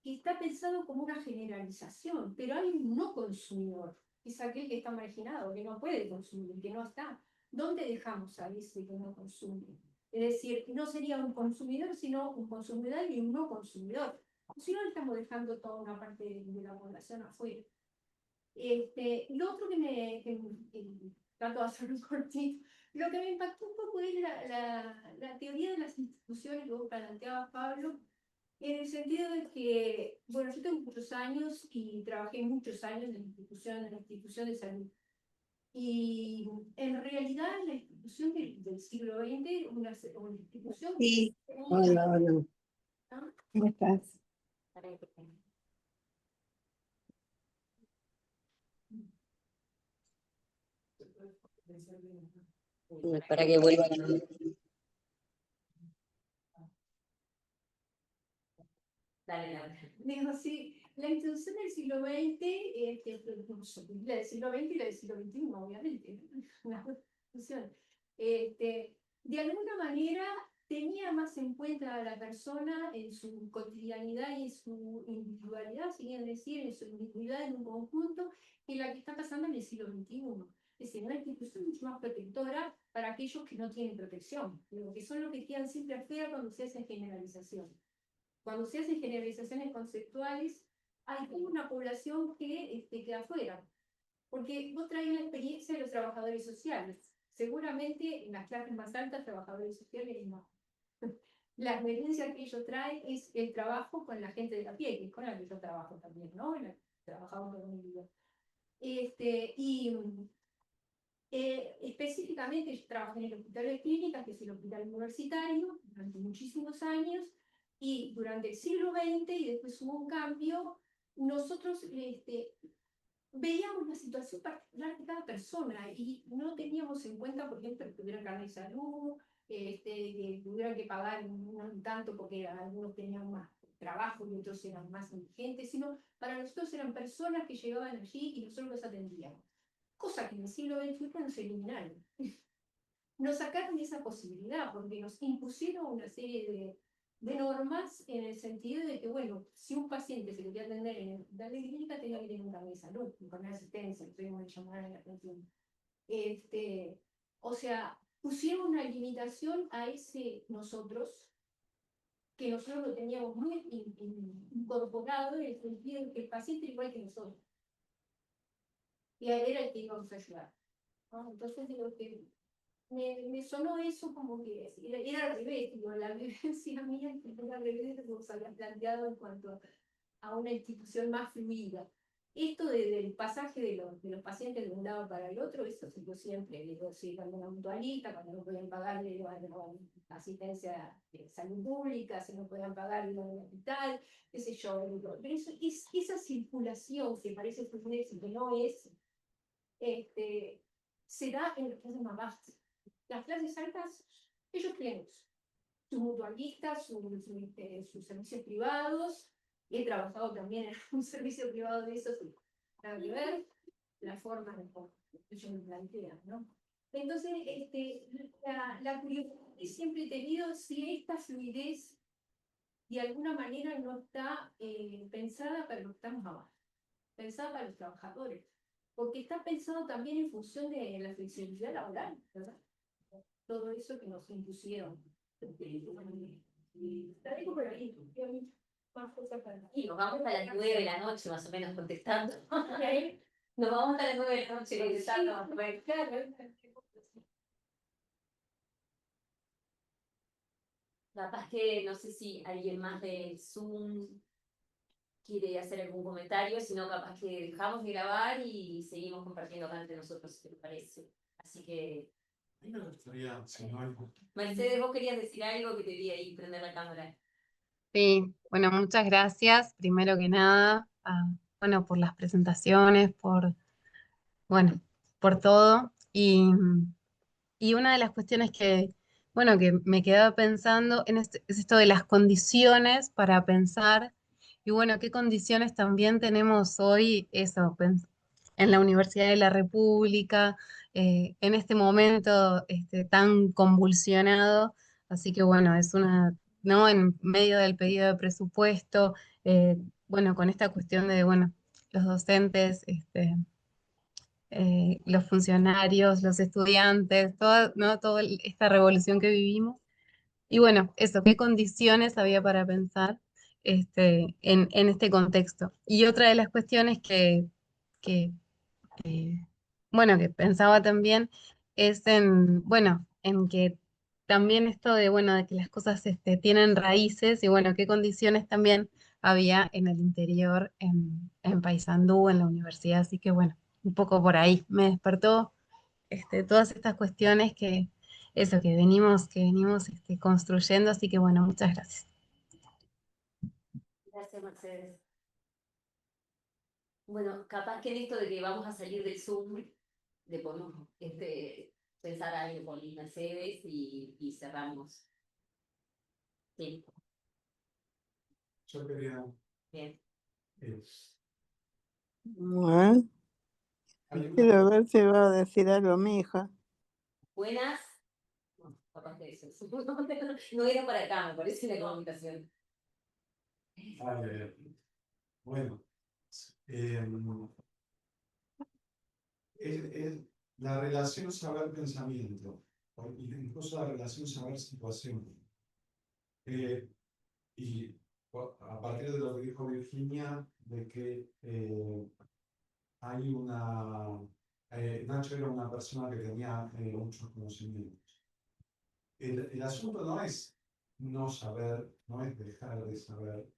que está pensado como una generalización, pero hay un no consumidor, que es aquel que está marginado, que no puede consumir, que no está. ¿Dónde dejamos a ese que no consume? Es decir, no sería un consumidor, sino un consumidor y un no consumidor. Si no, estamos dejando toda una parte de la población afuera. Lo otro trato de hacerlo cortito, lo que me impactó un poco es la teoría de las instituciones que vos planteabas, Pablo, en el sentido de que, bueno, yo tengo muchos años y trabajé muchos años en la institución de salud. Y en realidad la institución del siglo XX, una institución... Sí, hola, hola. ¿no? ¿Cómo estás? Para que vuelva. Dale, Laura. Digo, sí, la institución del siglo XX, la del siglo XX y la del siglo XXI, obviamente, ¿no? Las dos instituciones. De alguna manera tenía más en cuenta a la persona en su cotidianidad y en su individualidad, si bien decir, en su individualidad en un conjunto, que la que está pasando en el siglo XXI. Es decir, una institución mucho más protectora para aquellos que no tienen protección, que son los que quedan siempre afuera cuando se hace generalización. Cuando se hacen generalizaciones conceptuales, hay una población que queda afuera. Porque vos traes la experiencia de los trabajadores sociales. Seguramente en las clases más altas, trabajadores sociales no. La experiencia que ellos traen es el trabajo con la gente de la pie, que es con la que yo trabajo también, ¿no? Trabajamos con mi vida. Específicamente yo trabajé en el Hospital de Clínicas, que es el hospital universitario, durante muchísimos años, y durante el siglo XX, y después hubo un cambio, nosotros veíamos la situación particular de cada persona y no teníamos en cuenta, por ejemplo, que tuvieran carnet de salud, que tuvieran que pagar un tanto porque algunos tenían más trabajo y otros eran más indigentes, sino para nosotros eran personas que llegaban allí y nosotros los atendíamos. Cosa que en el siglo XXI nos eliminaron. Nos sacaron esa posibilidad porque nos impusieron una serie de normas en el sentido de que, bueno, si un paciente se quería atender en la clínica, tenía que tener un carnet de salud, un carnet de asistencia, lo tuvimos que llamar en la atención. O sea, pusieron una limitación a ese nosotros, que nosotros lo teníamos muy incorporado en el sentido de que el paciente era igual que nosotros. Y a él era el que íbamos a ayudar, ¿no? Entonces digo que me sonó eso como que era al revés, digo, la vivencia mía era al revés de como se había planteado en cuanto a una institución más fluida. Esto del pasaje de los pacientes de un lado para el otro, eso se dio siempre. Digo, sí, cuando una mutualista, cuando no podían pagar asistencia de salud pública, si no podían pagar en un hospital, qué sé yo. Digo, pero eso, esa circulación que parece que es y que no es, se da en las clases más bajas. Las clases altas, ellos tienen sus mutualistas, sus servicios privados. He trabajado también en un servicio privado de esos, para ver la forma de cómo ellos me plantean, ¿no? Entonces, la curiosidad que siempre he tenido si esta fluidez de alguna manera no está pensada para los que estamos abajo, pensada para los trabajadores, porque está pensado también en función de la flexibilidad laboral, ¿verdad? Todo eso que nos impusieron. La dejo por ahí. Más cosas para... Y nos vamos a las 9 de la noche, más o menos, contestando. Nos vamos a las 9 de la noche contestando. Sí, claro. Capaz que no sé si alguien más de Zoom quiere hacer algún comentario, si no, capaz que dejamos de grabar y seguimos compartiendo acá entre nosotros, si te parece. Así que... A mí me gustaría, si no hay... Mercedes, vos querías decir algo que te vi ahí prender la cámara. Sí, bueno, muchas gracias, primero que nada, bueno, por las presentaciones, bueno, por todo. Y una de las cuestiones que, bueno, que me quedaba pensando es esto de las condiciones para pensar, y bueno, qué condiciones también tenemos hoy, eso, en la Universidad de la República, en este momento tan convulsionado, así que bueno, es una, ¿no? En medio del pedido de presupuesto, bueno, con esta cuestión de, bueno, los docentes, los funcionarios, los estudiantes, toda, ¿no? Toda esta revolución que vivimos. Y bueno, eso, qué condiciones había para pensar en este contexto. Y otra de las cuestiones que, bueno, que pensaba también es en, bueno, en que también esto de, bueno, de que las cosas tienen raíces y bueno, qué condiciones también había en el interior, en Paysandú, en la universidad. Así que bueno, un poco por ahí me despertó todas estas cuestiones eso, que venimos construyendo. Así que bueno, muchas gracias. Gracias, Mercedes. Bueno, capaz que en esto de que vamos a salir del Zoom, le podemos pensar algo con Mercedes y cerramos. Sí, Yo quería... bien. Bueno, hay una- quiero ver si va a decir algo mi hija. Buenas. No, capaz de eso. No era para acá, me parece la comunicación. Bueno, es la relación saber-pensamiento, o incluso la relación saber-situación. Y a partir de lo que dijo Virginia, de que hay una... Nacho era una persona que tenía muchos conocimientos. El asunto no es no saber, no es dejar de saber.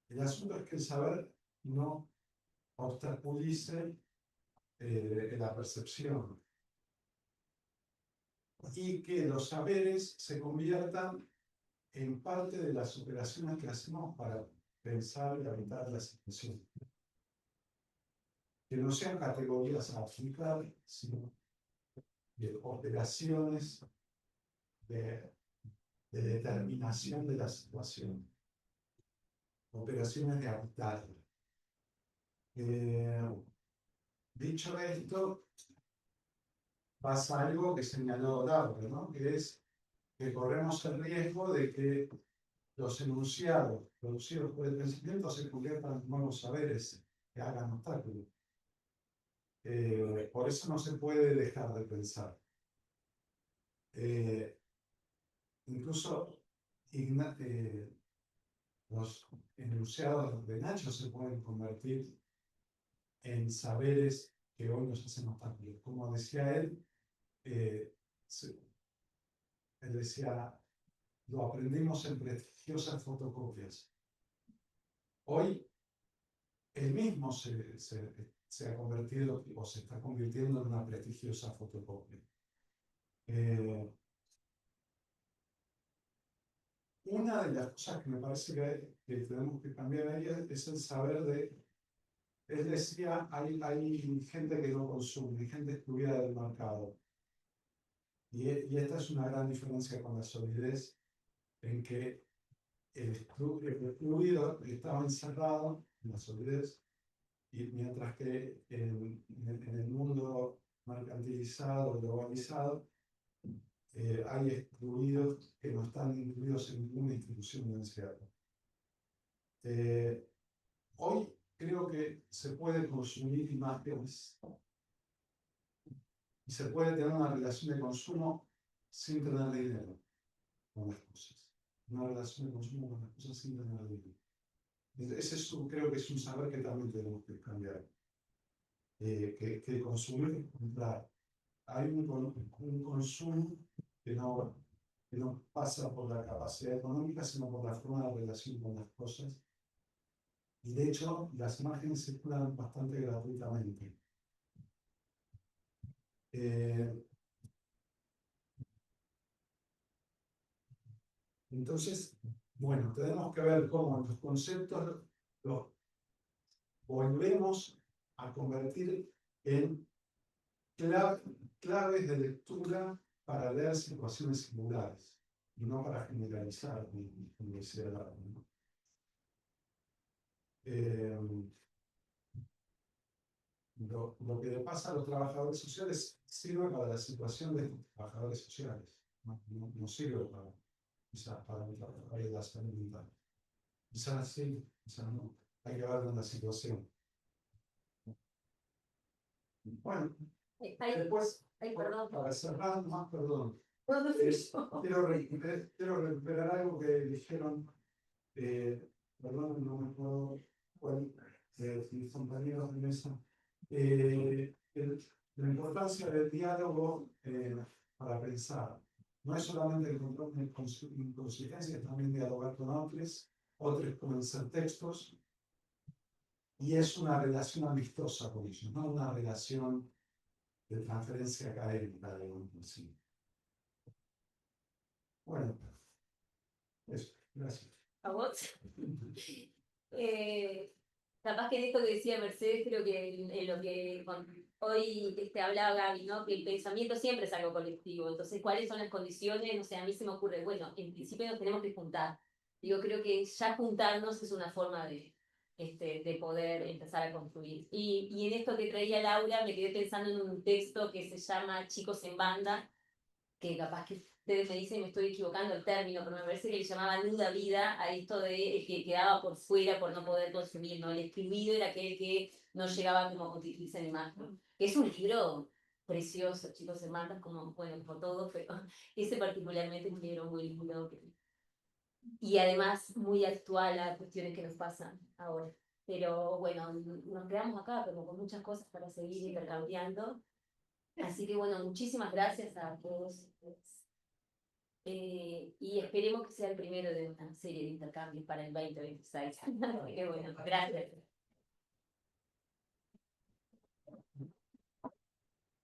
El asunto es que el saber no obstaculice la percepción y que los saberes se conviertan en parte de las operaciones que hacemos para pensar y habitar la situación. Que no sean categorías a aplicar, sino de operaciones de determinación de la situación. operaciones de capital. Dicho esto, pasa algo que señaló Laura, ¿no? Que es que corremos el riesgo de que los enunciados producidos por el pensamiento se conviertan en nuevos saberes que hagan obstáculos. Por eso no se puede dejar de pensar. Incluso los enunciados de Nacho se pueden convertir en saberes que hoy nos hacen obstáculos. Como decía él, él decía, lo aprendimos en prestigiosas fotocopias. Hoy, él mismo se ha convertido o se está convirtiendo en una prestigiosa fotocopia. Una de las cosas que me parece que tenemos que cambiar ahí es el saber de. Él decía, hay gente que no consume, hay gente excluida del mercado. Y esta es una gran diferencia con la solidez, en que el excluido estaba encerrado en la solidez, y mientras que en el mundo mercantilizado, globalizado, hay excluidos que no están incluidos en ninguna institución de encierro. Hoy creo que se puede consumir imágenes y se puede tener una relación de consumo sin tener dinero con las cosas. Una relación de consumo con las cosas sin tener dinero. Creo que es un saber que también tenemos que cambiar. Que consumir es comprar. Hay un consumo que no pasa por la capacidad económica, sino por la forma de relación con las cosas. Y de hecho, las imágenes circulan bastante gratuitamente. Entonces, bueno, tenemos que ver cómo los conceptos los volvemos a convertir en claves de lectura para leer situaciones singulares y no para generalizar, como decía Laura, ¿no? Lo que le pasa a los trabajadores sociales sirve para la situación de los trabajadores sociales, no sirve para el trabajador de la salud mental. Quizás sí, quizás no. Hay que ver la situación. Bueno, después, para cerrar más, perdón. Quiero recuperar algo que dijeron, perdón, no me acuerdo cuál, mis compañeros de mesa. La importancia del diálogo para pensar. No es solamente encontrar inconsistencias, también dialogar con otros comenzar textos, y es una relación amistosa con ellos, no una relación de transferencia académica, digamos así. Bueno, eso, gracias. ¿A vos? Capaz que en esto que decía Mercedes, creo que en lo que hoy hablaba Gaby, ¿no? Que el pensamiento siempre es algo colectivo. Entonces, ¿cuáles son las condiciones? No sé, a mí se me ocurre, bueno, en principio nos tenemos que juntar. Digo, creo que ya juntarnos es una forma de poder empezar a construir. Y en esto que traía Laura, me quedé pensando en un texto que se llama Chicos en Banda, que capaz que ustedes me dicen, me estoy equivocando el término, pero me parece que le llamaban nuda vida a esto de el que quedaba por fuera por no poder consumir, ¿no? El excluido era aquel que no llegaba como dicen más, ¿no? Que es un libro precioso, Chicos en Bandas, como, bueno, como todo, pero ese particularmente es un libro muy lindo y además muy actual a cuestiones que nos pasan ahora. Pero bueno, nos quedamos acá, pero con muchas cosas para seguir intercambiando. Así que bueno, muchísimas gracias a todos. Y esperemos que sea el primero de una serie de intercambios para el 2026. Qué bueno, gracias.